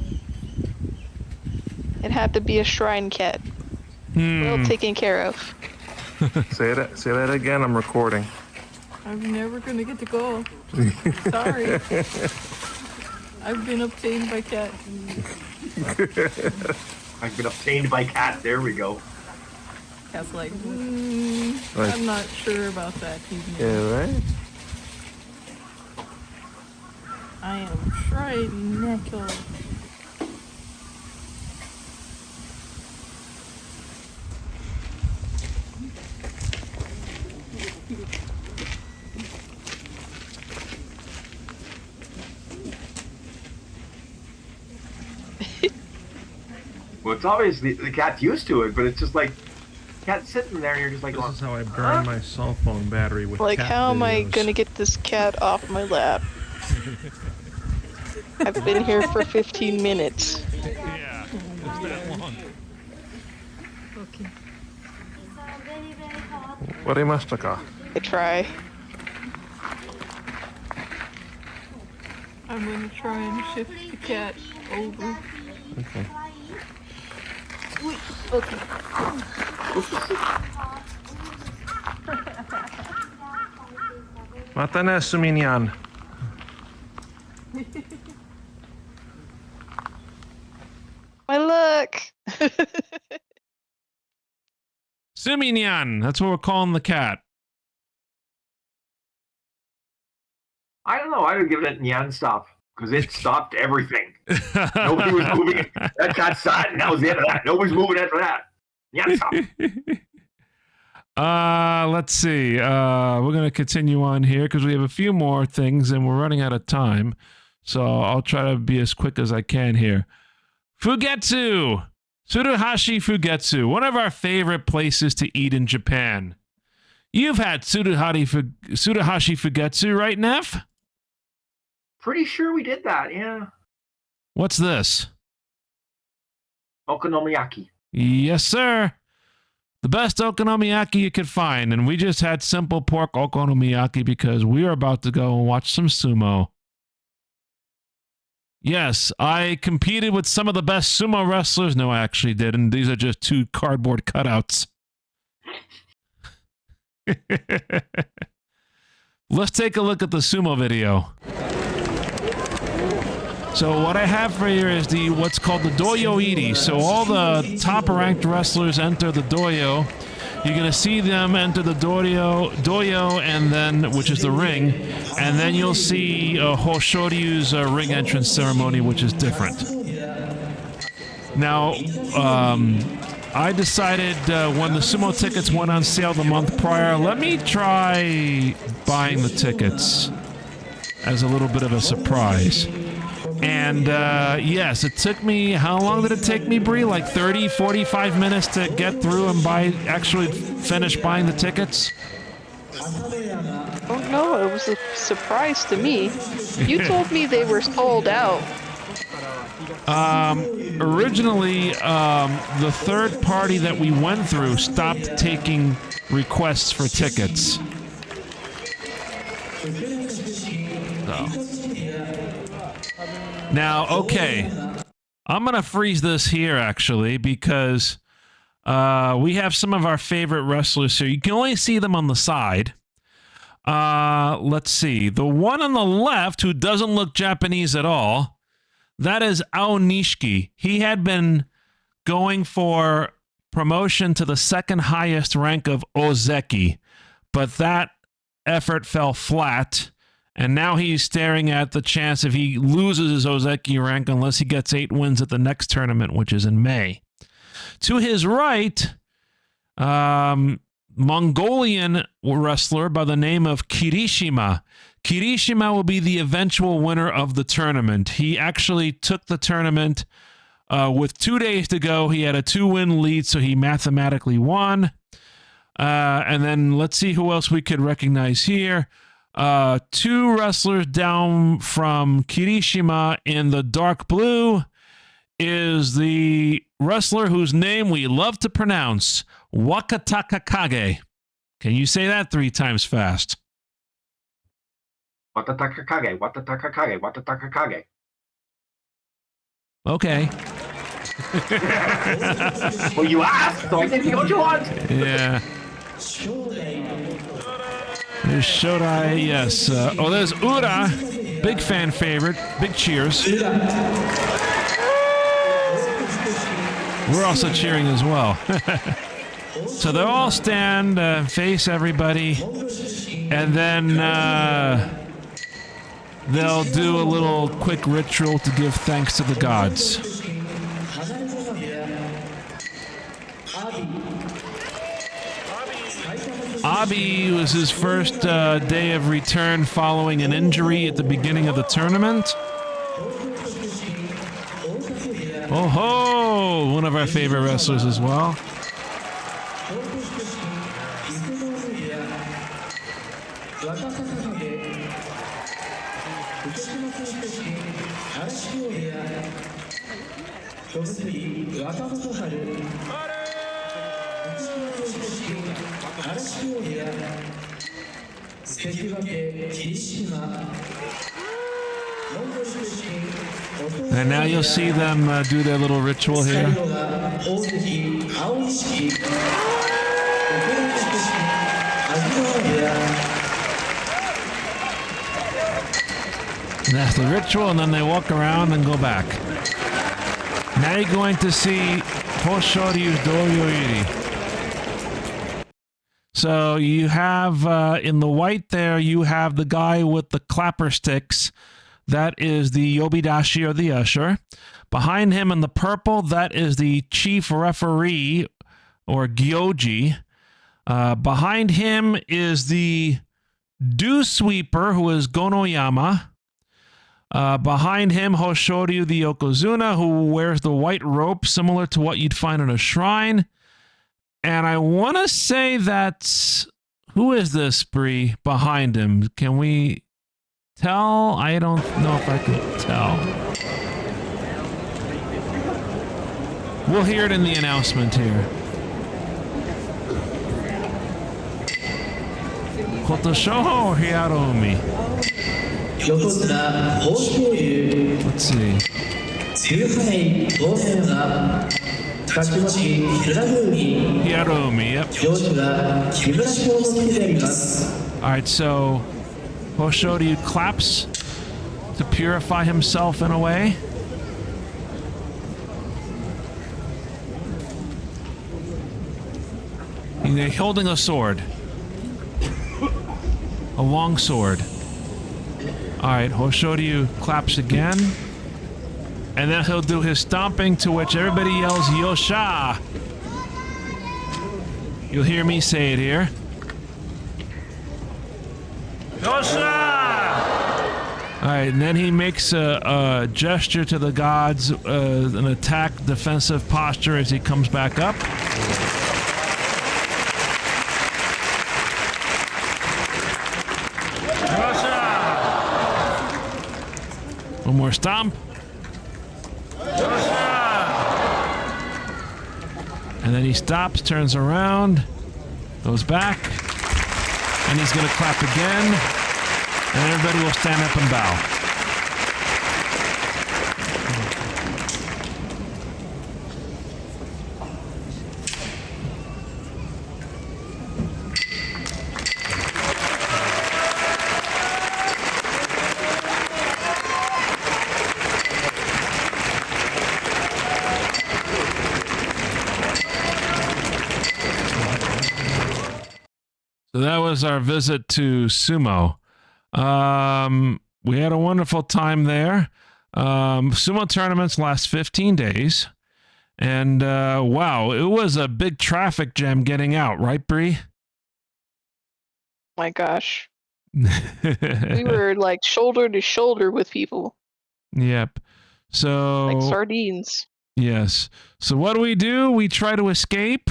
It had to be a shrine cat. Well taken care of. Say that again, I'm recording. I'm never gonna get to go. Sorry. I've been obtained by cat. I've been obtained by cat. There we go. Cat's like, I'm not sure about that. Yeah, right? I am trying Neko. Well, it's obvious the cat's used to it, but it's just like, cat's sitting there and you're just like, This is how I burn my cell phone battery with Like, cat how am I videos. gonna get this cat off my lap? I've been here for 15 minutes. Yeah, it's that long. Okay. 割れましたか? I try. I'm gonna try and shift the cat over. Okay. Okay. Mata ne, Sumi-nyan. My luck! Sumi-nyan. That's what we're calling the cat. I don't know. I would give it Nyan stop because it stopped everything. Nobody was moving. That cat sat, and that was the end of that. Nobody's moving after that. Nyan stop. Let's see. We're going to continue on here because we have a few more things and we're running out of time. So I'll try to be as quick as I can here. Fugetsu! Tsuruhashi Fugetsu, one of our favorite places to eat in Japan. You've had Tsuruhashi Fugetsu, right, Neff? Pretty sure we did that, yeah. What's this? Okonomiyaki. Yes, sir. The best okonomiyaki you could find. And we just had simple pork okonomiyaki because we are about to go and watch some sumo. Yes, I competed with some of the best sumo wrestlers. No, I actually didn't. These are just two cardboard cutouts. Let's take a look at the sumo video. So what I have for you is what's called the doyo iri. So all the top-ranked wrestlers enter the doyo. You're gonna see them enter the doyo, and then which is the ring, and then you'll see Hoshoryu's ring entrance ceremony, which is different. Now, I decided when the sumo tickets went on sale the month prior, let me try buying the tickets as a little bit of a surprise. And yes, it took me, how long did it take me, Bri? Like 30, 45 minutes to get through and actually finish buying the tickets? Oh no, it was a surprise to me. You told me they were sold out. Originally, the third party that we went through stopped taking requests for tickets. So. Now, okay, I'm going to freeze this here, actually, because we have some of our favorite wrestlers here. You can only see them on the side. Let's see. The one on the left who doesn't look Japanese at all, that is Aonishiki. He had been going for promotion to the second highest rank of Ozeki, but that effort fell flat, and now he's staring at the chance if he loses his Ozeki rank unless he gets 8 wins at the next tournament, which is in May. To his right, Mongolian wrestler by the name of Kirishima. Kirishima will be the eventual winner of the tournament. He actually took the tournament with 2 days to go. He had a 2-win lead, so he mathematically won. And then let's see who else we could recognize here. 2 wrestlers down from Kirishima in the dark blue is the wrestler whose name we love to pronounce, Wakataka Kage. Can you say that 3 times fast? Watataka Kage, Watataka Kage, Watataka Kage. Okay. Well, you asked, so I did what you want. Yeah. There's Shodai, yes. There's Ura, big fan favorite, big cheers. We're also cheering as well. So they'll all stand, face everybody, and then they'll do a little quick ritual to give thanks to the gods. Abi was his first day of return following an injury at the beginning of the tournament. Oh ho! One of our favorite wrestlers as well. And now you'll see them do their little ritual here. And that's the ritual, and then they walk around and go back. Now you're going to see Hoshoryu's Doyoiri. So you have, in the white there, you have the guy with the clapper sticks. That is the Yobidashi, or the usher. Behind him in the purple, that is the chief referee, or Gyoji. Behind him is the dew sweeper, who is Gonoyama. Behind him, Hoshoryu, the Yokozuna, who wears the white rope, similar to what you'd find in a shrine. And I want to say that's... Who is this, Bri, behind him? Can we tell? I don't know if I can tell. We'll hear it in the announcement here. Kotoshoho or Hiarumi? Let's see. Hiarumi, yep. Alright, so Hoshoryu claps to purify himself in a way. He's holding a sword. A long sword. Alright, Hoshoryu claps again. And then he'll do his stomping, to which everybody yells, Yosha! You'll hear me say it here. Yosha! Alright, and then he makes a gesture to the gods, an attack defensive posture as he comes back up. Yosha! One more stomp. And then he stops, turns around, goes back, and he's going to clap again, and everybody will stand up and bow. So that was our visit to Sumo. We had a wonderful time there. Sumo tournaments last 15 days. And wow, it was a big traffic jam getting out, right, Bri? My gosh. We were like shoulder to shoulder with people. Yep. So like sardines. Yes. So what do? We try to escape,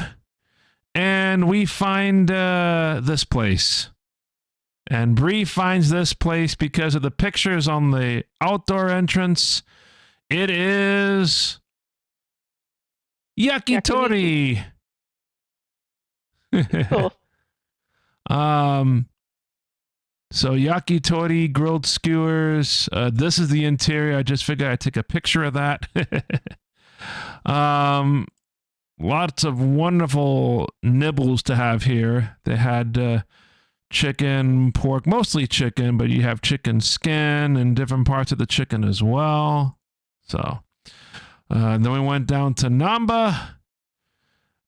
and we find this place. And Bri finds this place because of the pictures on the outdoor entrance. It is yakitori. Cool. So yakitori, grilled skewers. This is the interior. I just figured I'd take a picture of that. Lots of wonderful nibbles to have here. They had chicken, pork, mostly chicken, but you have chicken skin and different parts of the chicken as well. So then we went down to Namba,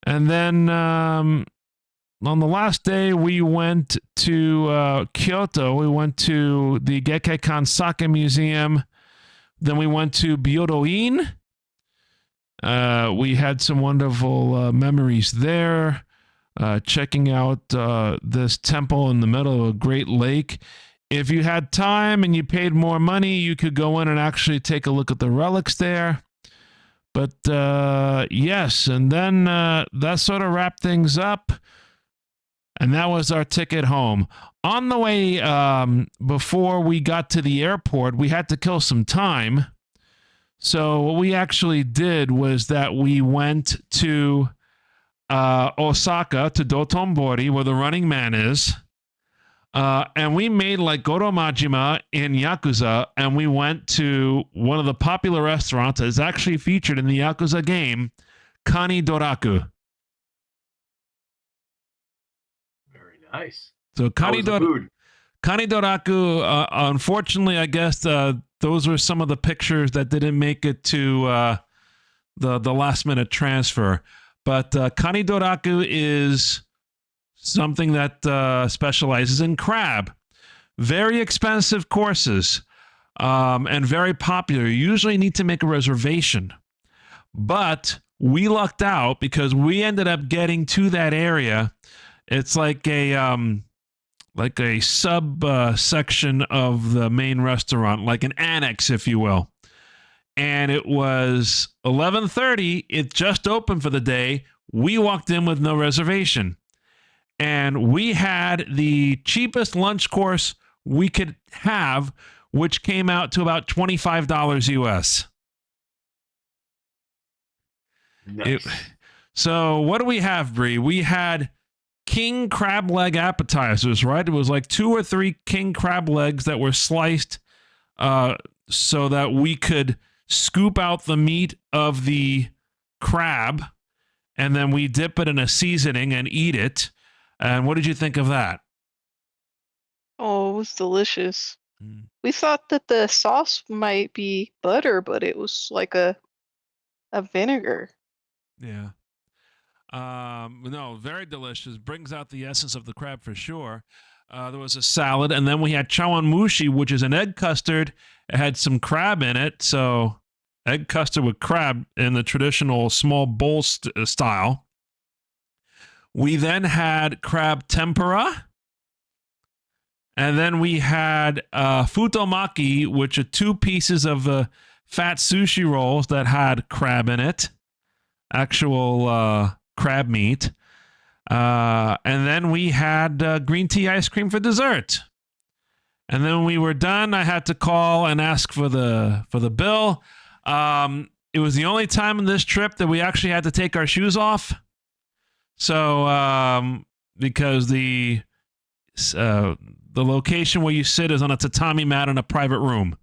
and then on the last day we went to Kyoto. We went to the Gekkeikan Sake Museum. Then we went to Byodo-in. We had some wonderful memories there. Checking out this temple in the middle of a great lake. If you had time and you paid more money, you could go in and actually take a look at the relics there. But yes, and then that sort of wrapped things up. And that was our ticket home. On the way, before we got to the airport, we had to kill some time. So what we actually did was that we went to Osaka, to Dotonbori, where the Running Man is. And we made like Goromajima in Yakuza, and we went to one of the popular restaurants that is actually featured in the Yakuza game, Kani Doraku. Very nice. So Kani Doraku, unfortunately, I guess those were some of the pictures that didn't make it to the last minute transfer. But Kani Doraku is something that specializes in crab. Very expensive courses and very popular. You usually need to make a reservation. But we lucked out because we ended up getting to that area. It's like a sub section of the main restaurant, like an annex, if you will. And it was 11:30. It just opened for the day. We walked in with no reservation. And we had the cheapest lunch course we could have, which came out to about $25 US. Nice. So what do we have, Bri? We had king crab leg appetizers, right? It was like 2 or 3 king crab legs that were sliced so that we could scoop out the meat of the crab, and then we dip it in a seasoning and eat it. And what did you think of that? Oh, it was delicious. We thought that the sauce might be butter, but it was like a vinegar. Yeah. No, very delicious. Brings out the essence of the crab for sure. There was a salad, and then we had chawanmushi, which is an egg custard. It had some crab in it, so egg custard with crab in the traditional small bowl style. We then had crab tempura, and then we had futomaki, which are 2 pieces of fat sushi rolls that had crab in it, actual crab meat. And then we had green tea ice cream for dessert. And then when we were done, I had to call and ask for the bill. It was the only time in this trip that we actually had to take our shoes off. So because the location where you sit is on a tatami mat in a private room.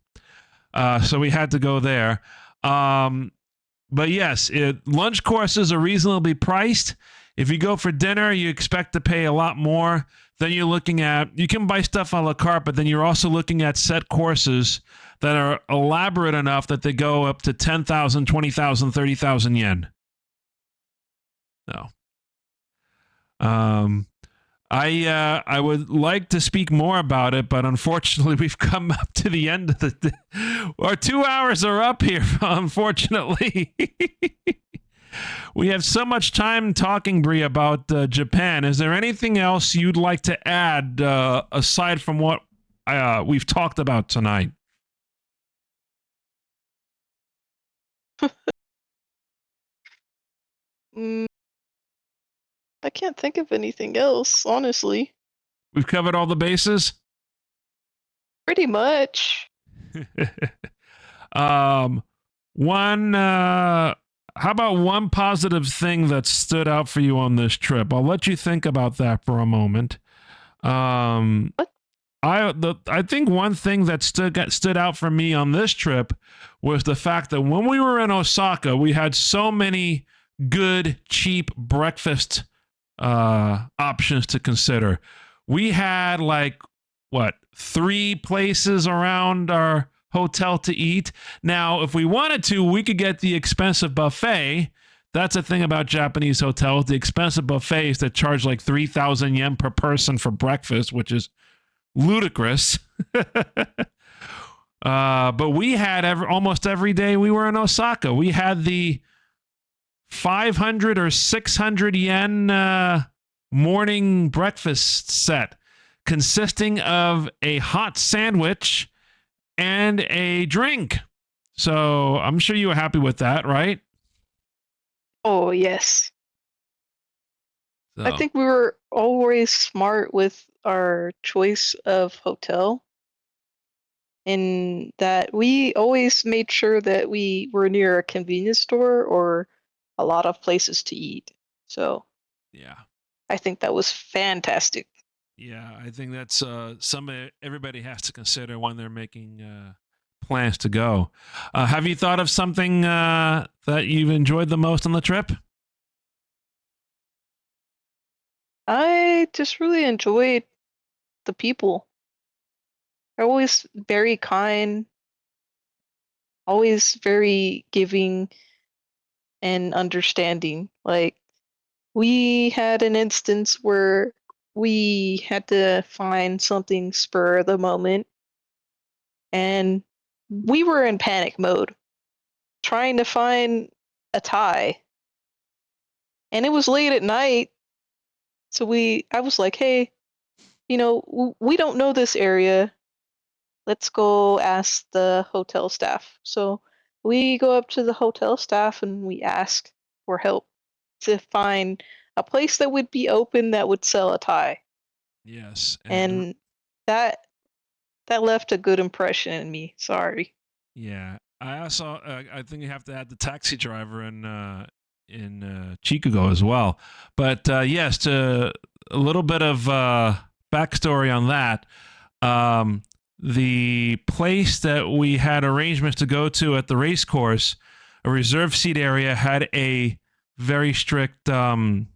So we had to go there. But yes, lunch courses are reasonably priced. If you go for dinner, you expect to pay a lot more. Then you're looking at, you can buy stuff a la carte, but then you're also looking at set courses that are elaborate enough that they go up to 10,000, 20,000, 30,000 yen. So, I would like to speak more about it, but unfortunately, we've come up to the end of the. Our 2 hours are up here. Unfortunately, we have so much time talking, Bri, about Japan. Is there anything else you'd like to add aside from what we've talked about tonight? Mm, I can't think of anything else, honestly. We've covered all the bases. Pretty much. One. How about one positive thing that stood out for you on this trip? I'll let you think about that for a moment. What? I think one thing that stood out for me on this trip was the fact that when we were in Osaka, we had so many good, cheap breakfast options to consider. We had like 3 places around our hotel to eat. Now, if we wanted to, we could get the expensive buffet. That's the thing about Japanese hotels. The expensive buffets that charge like 3,000 yen per person for breakfast, which is ludicrous. But we had almost every day we were in Osaka. We had the 500 or 600 yen morning breakfast set consisting of a hot sandwich and a drink. So I'm sure you were happy with that, right? Oh, yes. So, I think we were always smart with our choice of hotel, in that we always made sure that we were near a convenience store or a lot of places to eat. So yeah. I think that was fantastic. Yeah, I think that's everybody has to consider when they're making plans to go. Have you thought of something that you've enjoyed the most on the trip? I just really enjoyed the people. They're always very kind, always very giving and understanding. Like, we had an instance where we had to find something spur of the moment, and we were in panic mode trying to find a tie. And it was late at night, so I was like, "Hey, we don't know this area. Let's go ask the hotel staff." So we go up to the hotel staff and we ask for help to find a place that would be open that would sell a tie. Yes, And that left a good impression in me. Sorry. yeah. I also I think you have to add the taxi driver in Chicago as well. But yes, to a little bit of backstory on that. The place that we had arrangements to go to at the race course, a reserved seat area, had a very strict dress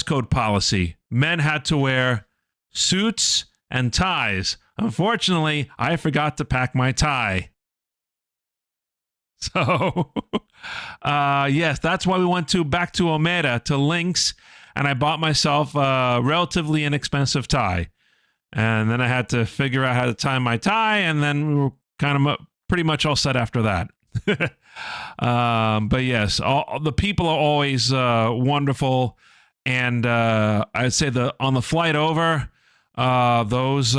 code policy. Men had to wear suits and ties. Unfortunately, I forgot to pack my tie. So, yes, that's why we went back to Omeda to Lynx, and I bought myself a relatively inexpensive tie. And then I had to figure out how to tie my tie, and then we were kind of pretty much all set after that. But yes, all the people are always wonderful, and I'd say on the flight over, those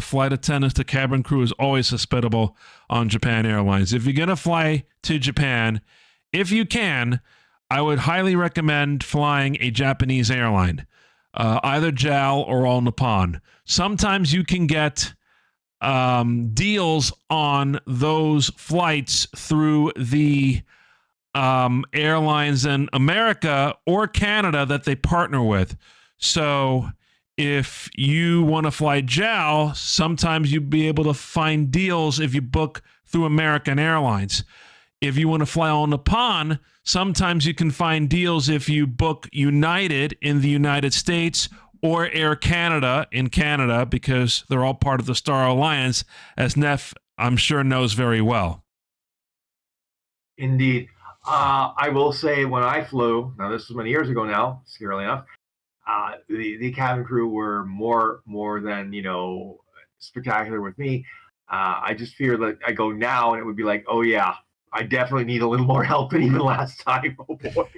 flight attendants, the cabin crew is always hospitable on Japan Airlines. If you're gonna fly to Japan, if you can, I would highly recommend flying a Japanese airline. Either JAL or All Nippon. Sometimes you can get deals on those flights through the airlines in America or Canada that they partner with. So if you want to fly JAL, sometimes you'll be able to find deals if you book through American Airlines. If you want to fly All Nippon, sometimes you can find deals if you book United in the United States or Air Canada in Canada, because they're all part of the Star Alliance, as Neff, I'm sure, knows very well. Indeed. I will say when I flew, now this was many years ago now, scarily enough, The cabin crew were more than spectacular with me. I just fear that I go now and it would be like, oh yeah, I definitely need a little more help than even last time. Oh boy.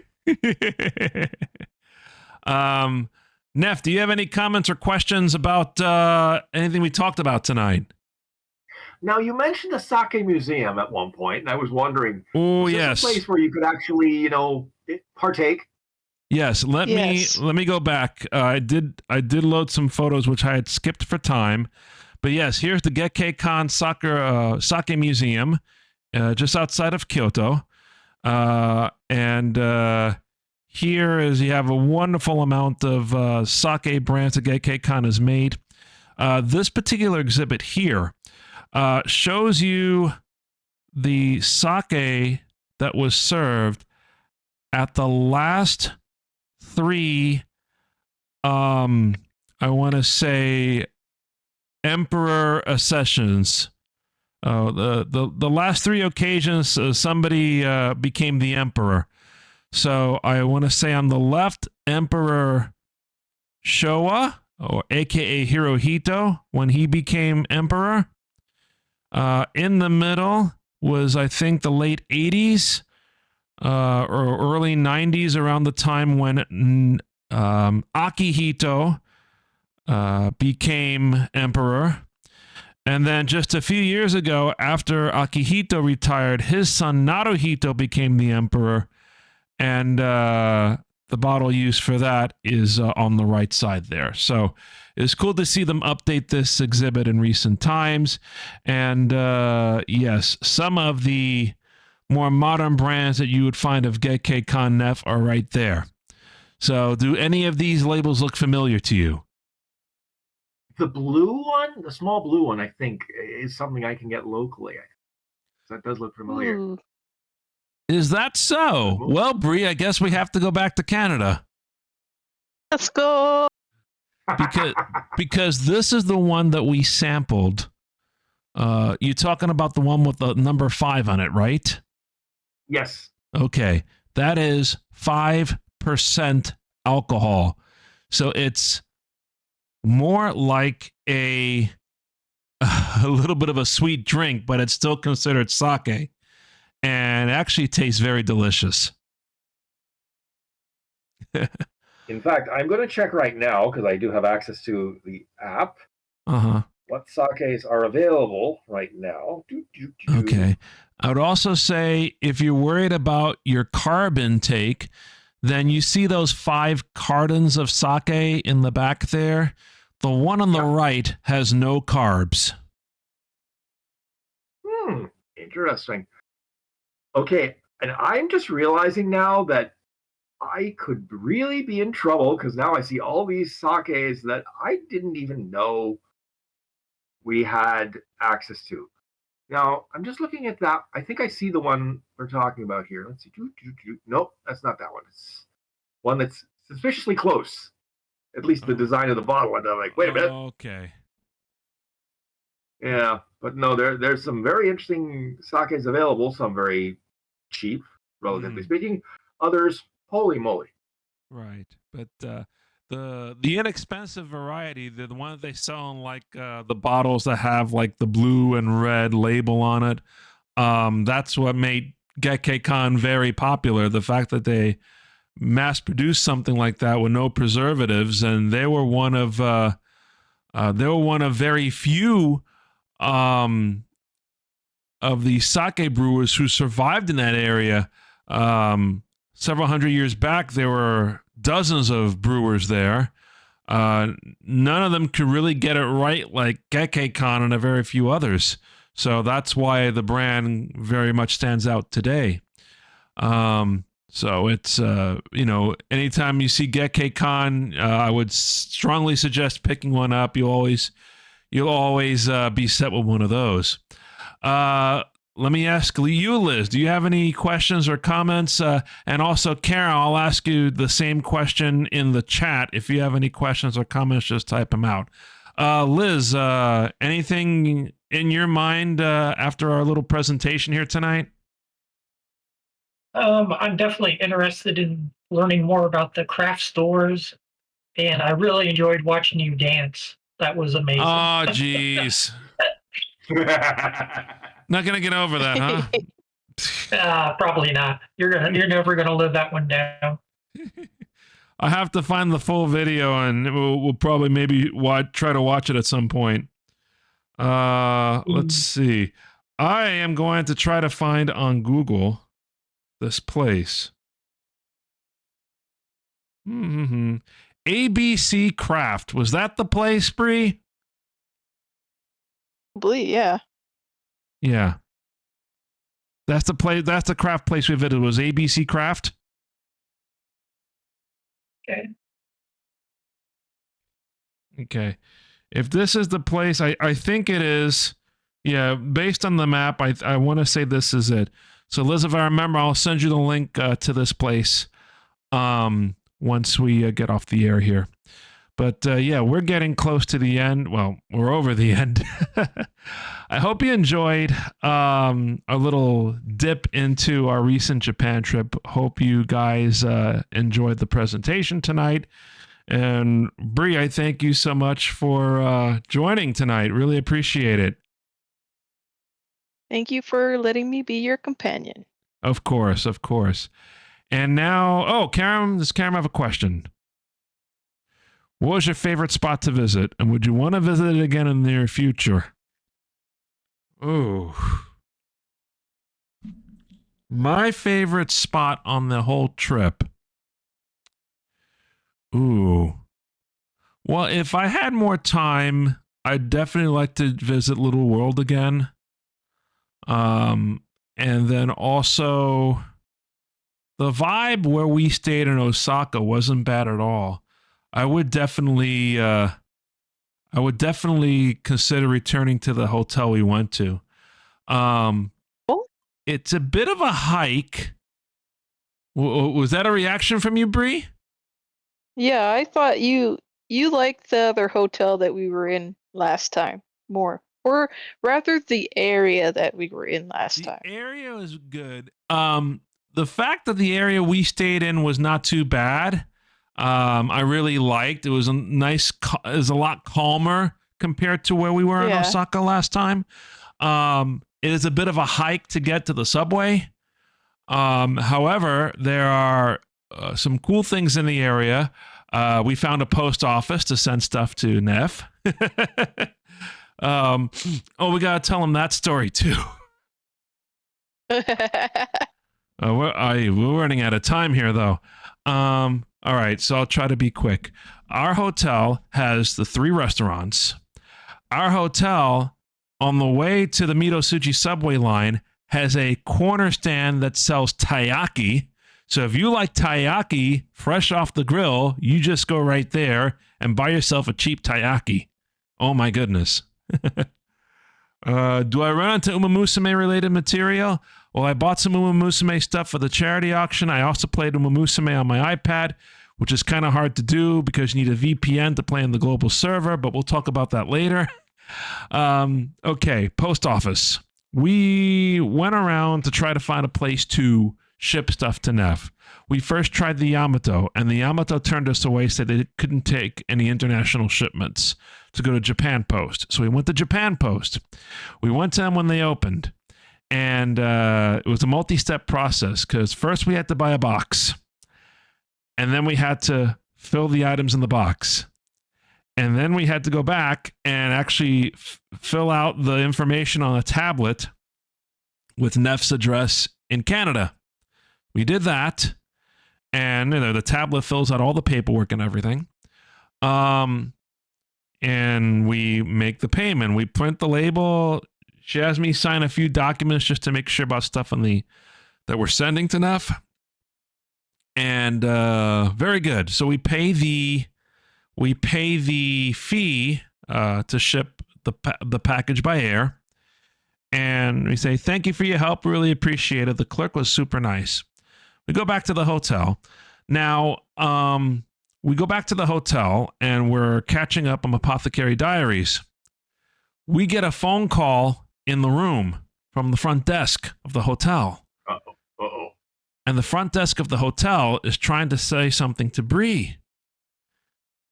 Neff, do you have any comments or questions about anything we talked about tonight? Now, you mentioned the sake museum at one point, and I was wondering, Oh, is this yes. a place where you could actually, partake? Yes, let me go back. I did load some photos which I had skipped for time. But yes, here's the Gekkeikan Sake Museum, just outside of Kyoto. And here is you have a wonderful amount of sake brands that Gekkeikan has made. This particular exhibit here shows you the sake that was served at the last 3 I want to say emperor accessions. The last 3 occasions somebody became the emperor. So I want to say on the left, Emperor Showa, or aka Hirohito, when he became emperor. In the middle was, I think, the late 80s or early 90s, around the time when Akihito became emperor. And then just a few years ago, after Akihito retired, his son Naruhito became the emperor. And the bottle used for that is on the right side there. So it's cool to see them update this exhibit in recent times. And yes, some of the more modern brands that you would find of Gekkeikan Neff are right there. So do any of these labels look familiar to you? The blue one, the small blue one, I think, is something I can get locally. That does look familiar. Ooh. Is that so? Well, Bri, I guess we have to go back to Canada. Let's go. Because this is the one that we sampled. You're talking about the one with the number 5 on it, right? Yes. Okay. That is 5% alcohol. So it's more like a little bit of a sweet drink, but it's still considered sake. And it actually tastes very delicious. In fact, I'm going to check right now, because I do have access to the app. Uh-huh. What sakes are available right now. Okay. I would also say, if you're worried about your carb intake, then you see those 5 cartons of sake in the back there. The one on the right has no carbs. Interesting. Okay, and I'm just realizing now that I could really be in trouble, because now I see all these sakes that I didn't even know we had access to. Now, I'm just looking at that. I think I see the one we're talking about here. Let's see. Nope, that's not that one. It's one that's suspiciously close. At least the design of the bottle. And I'm like, wait a minute. Okay. Yeah, but no, there's some very interesting sakes available. Some very cheap, relatively speaking. Others, holy moly. Right. But the inexpensive variety, the one that they sell in like the bottles that have like the blue and red label on it, that's what made Gekkeikan very popular. The fact that they mass produced something like that with no preservatives, and they were one of very few of the sake brewers who survived in that area. Several hundred years back, there were dozens of brewers there. None of them could really get it right like Gekkeikan and a very few others. So that's why the brand very much stands out today. So it's, anytime you see Gekkeikan, I would strongly suggest picking one up. You'll always be set with one of those. Let me ask you, Liz, do you have any questions or comments? And also, Karen, I'll ask you the same question in the chat. If you have any questions or comments, just type them out. Liz, anything in your mind after our little presentation here tonight? I'm definitely interested in learning more about the craft stores and I really enjoyed watching you dance. That was amazing. Oh, jeez. Not gonna get over that, huh? Probably not. You're never gonna live that one down. I have to find the full video, and we'll probably maybe try to watch it at some point. Let's see. I am going to try to find on Google this place. ABC Craft. Was that the place, Bri? Yeah. Yeah. That's the place. That's the craft place we visited. Was ABC Craft? Okay. Okay. If this is the place, I think it is. Yeah, based on the map, I want to say this is it. So, Liz, if I remember, I'll send you the link to this place once we get off the air here. But yeah, we're getting close to the end. Well, we're over the end. I hope you enjoyed a little dip into our recent Japan trip. Hope you guys enjoyed the presentation tonight. And Bri, I thank you so much for joining tonight. Really appreciate it. Thank you for letting me be your companion. Of course, of course. And now, Karen, does Karen have a question? What was your favorite spot to visit? And would you want to visit it again in the near future? Ooh. My favorite spot on the whole trip. Ooh. Well, if I had more time, I'd definitely like to visit Little World again. And then also the vibe where we stayed in Osaka wasn't bad at all. I would definitely consider returning to the hotel we went to. It's a bit of a hike. Was that a reaction from you, Bri? Yeah, I thought you liked the other hotel that we were in last time more. Or rather the area that we were in last time. The area was good. The fact that the area we stayed in was not too bad. I really liked. It was a nice, it was a lot calmer compared to where we were in Osaka last time. It is a bit of a hike to get to the subway. However, there are some cool things in the area. We found a post office to send stuff to Neff. We gotta tell him that story too. We're running out of time here, though. All right, so I'll try to be quick. Our hotel has the 3 restaurants. Our hotel, on the way to the Mitosuji subway line, has a corner stand that sells taiyaki. So if you like taiyaki fresh off the grill, you just go right there and buy yourself a cheap taiyaki. Oh my goodness. Do I run into Uma Musume related material? Well, I bought some Uma Musume stuff for the charity auction. I also played Uma Musume on my iPad, which is kind of hard to do because you need a VPN to play on the global server, but we'll talk about that later. Okay, post office. We went around to try to find a place to ship stuff to Neff. We first tried the Yamato, and the Yamato turned us away, said it couldn't take any international shipments to go to Japan Post. So we went to Japan Post. We went to them when they opened. And it was a multi-step process because first we had to buy a box. And then we had to fill the items in the box. And then we had to go back and actually fill out the information on a tablet with Neff's address in Canada. We did that. And the tablet fills out all the paperwork and everything. And we make the payment. We print the label. She has me sign a few documents just to make sure about stuff that we're sending to Neff. And very good. So we pay the fee to ship the package by air. And we say, thank you for your help. Really appreciate it. The clerk was super nice. We go back to the hotel. Now, we go back to the hotel and we're catching up on Apothecary Diaries. We get a phone call in the room from the front desk of the hotel. Uh-oh. And the front desk of the hotel is trying to say something to Bri.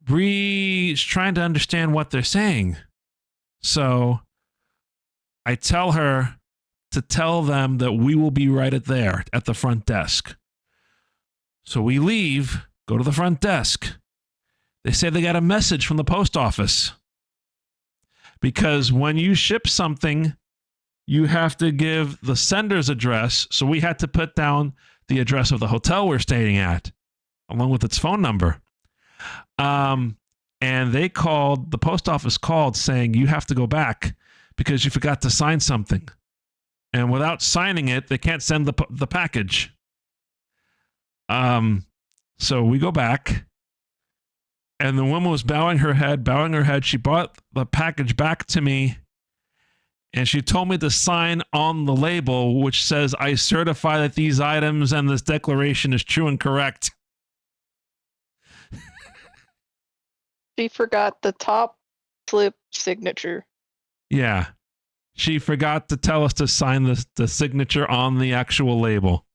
Bri's trying to understand what they're saying. So I tell her to tell them that we will be right there at the front desk. So we leave, go to the front desk. They say they got a message from the post office. Because when you ship something, you have to give the sender's address. So we had to put down the address of the hotel we're staying at, along with its phone number. And the post office called saying you have to go back because you forgot to sign something. And without signing it, they can't send the package. So we go back. And the woman was bowing her head. She brought the package back to me. And she told me to sign on the label, which says, I certify that these items and this declaration is true and correct. She forgot the top slip signature. Yeah. She forgot to tell us to sign the signature on the actual label.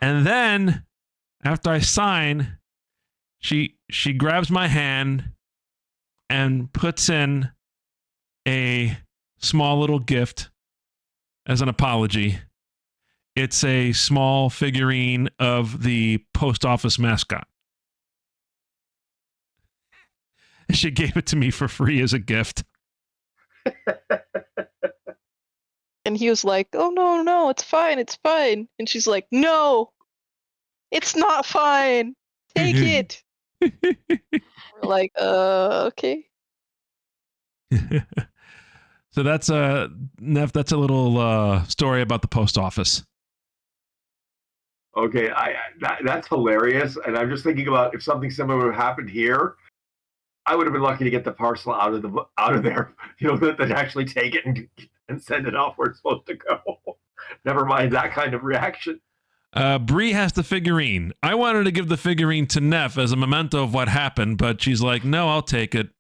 And then, after I sign, she grabs my hand and puts in a small little gift as an apology. It's a small figurine of the post office mascot. And she gave it to me for free as a gift. And he was like, oh, no, it's fine. And she's like, no, it's not fine. Take it. We're like, okay. So that's Neff, that's a little story about the post office. Okay, that's hilarious. And I'm just thinking about if something similar would have happened here, I would have been lucky to get the parcel out of there, that actually take it and send it off where it's supposed to go. Never mind that kind of reaction. Bri has the figurine. I wanted to give the figurine to Neff as a memento of what happened, but she's like, no, I'll take it.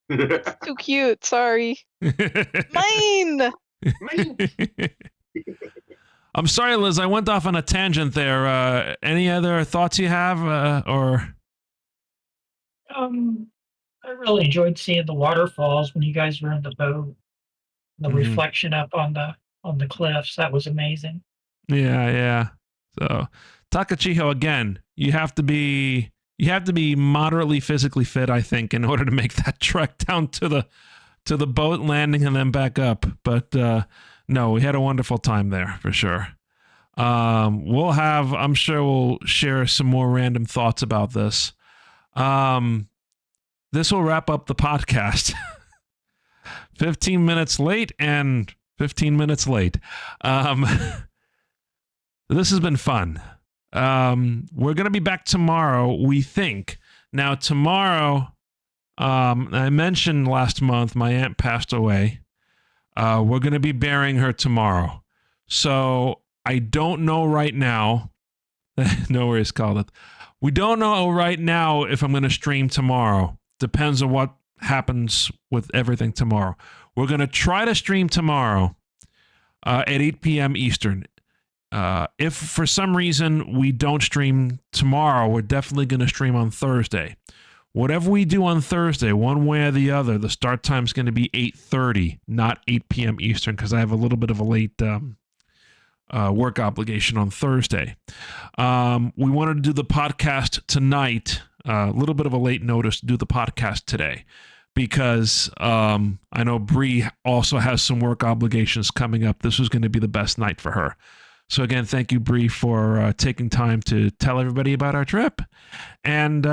It's too cute. Sorry. Mine. I'm sorry, Liz. I went off on a tangent there. Any other thoughts you have, or? I really enjoyed seeing the waterfalls when you guys were in the boat. The reflection up on the cliffs. That was amazing. Yeah. So Takachiho, again, you have to be moderately physically fit, I think, in order to make that trek down to the boat landing and then back up. But no, we had a wonderful time there for sure. I'm sure we'll share some more random thoughts about this. This will wrap up the podcast. 15 minutes late and 15 minutes late. This has been fun. We're going to be back tomorrow, we think. Now, tomorrow, I mentioned last month my aunt passed away. We're going to be burying her tomorrow. So I don't know right now. No worries, called it. We don't know right now if I'm going to stream tomorrow. Depends on what happens with everything tomorrow. We're going to try to stream tomorrow at 8 p.m. Eastern. If for some reason we don't stream tomorrow, we're definitely going to stream on Thursday. Whatever we do on Thursday, one way or the other, the start time is going to be 8:30, not 8 p.m. Eastern, because I have a little bit of a late work obligation on Thursday. We wanted to do the podcast tonight, a little bit of a late notice to do the podcast today, because I know Bri also has some work obligations coming up. This was going to be the best night for her. So again, thank you, Bri, for taking time to tell everybody about our trip, and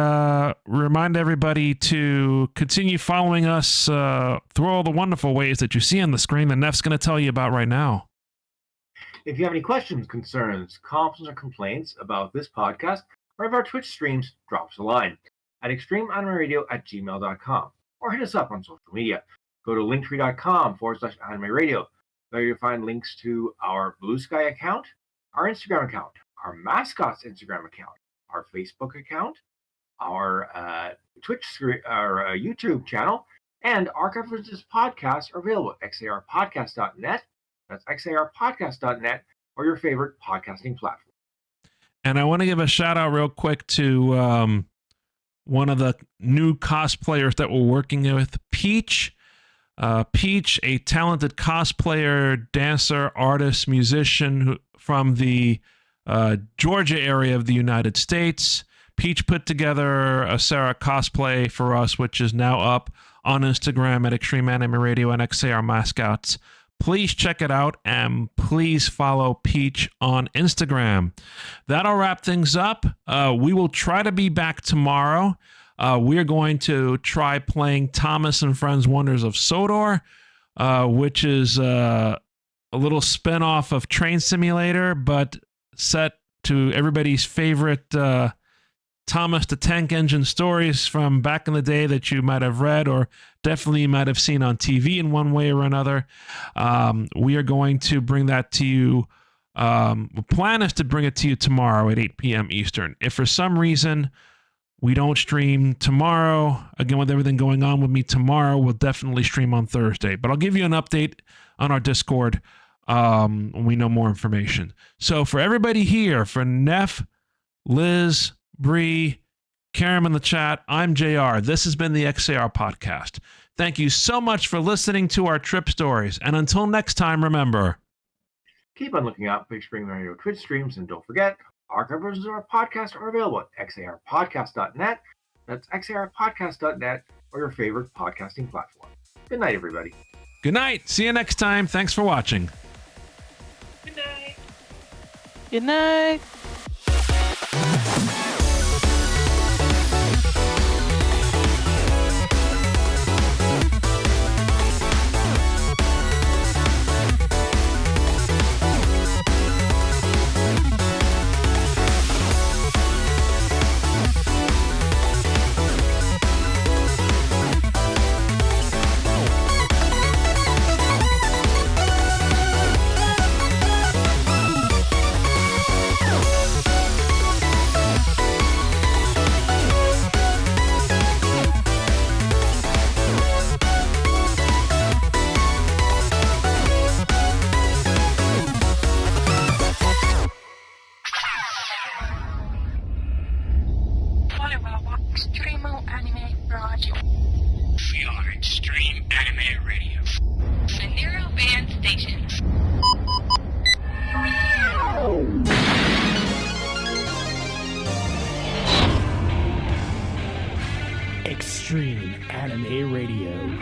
remind everybody to continue following us through all the wonderful ways that you see on the screen that Neff's going to tell you about right now. If you have any questions, concerns, comments, or complaints about this podcast or of our Twitch streams, drop us a line at extremeanimeradio@gmail.com or hit us up on social media. Go to linktree.com/animeradio. There you'll find links to our Blue Sky account, our Instagram account, our mascot's Instagram account, our Facebook account, our our YouTube channel, and archive of this podcast are available at xarpodcast.net. That's xarpodcast.net or your favorite podcasting platform. And I want to give a shout out real quick to one of the new cosplayers that we're working with, Peach. Peach, a talented cosplayer, dancer, artist, musician from the Georgia area of the United States. Peach put together a Sarah cosplay for us, which is now up on Instagram at Extreme Anime Radio and XAR Mascots. Please check it out and please follow Peach on Instagram. That'll wrap things up. We will try to be back tomorrow. We're going to try playing Thomas and Friends Wonders of Sodor, which is a little spin-off of Train Simulator, but set to everybody's favorite Thomas the Tank Engine stories from back in the day that you might have read or definitely might have seen on TV in one way or another. We are going to bring that to you. The plan is to bring it to you tomorrow at 8 p.m. Eastern. If for some reason we don't stream tomorrow, again, with everything going on with me tomorrow, we'll definitely stream on Thursday. But I'll give you an update on our Discord when we know more information. So for everybody here, for Neff, Liz, Bri, Karam in the chat, I'm JR. This has been the XAR podcast. Thank you so much for listening to our trip stories. And until next time, remember, Keep on looking out for Extreme Radio Twitch streams, and don't forget, archive versions of our podcast are available at xarpodcast.net. That's xarpodcast.net or your favorite podcasting platform. Good night, everybody. good night. See you next time. Thanks for watching. Good night. Good night. Extreme Anime Radio. We are Extreme Anime Radio. The Nero Band Station. Extreme Anime Radio.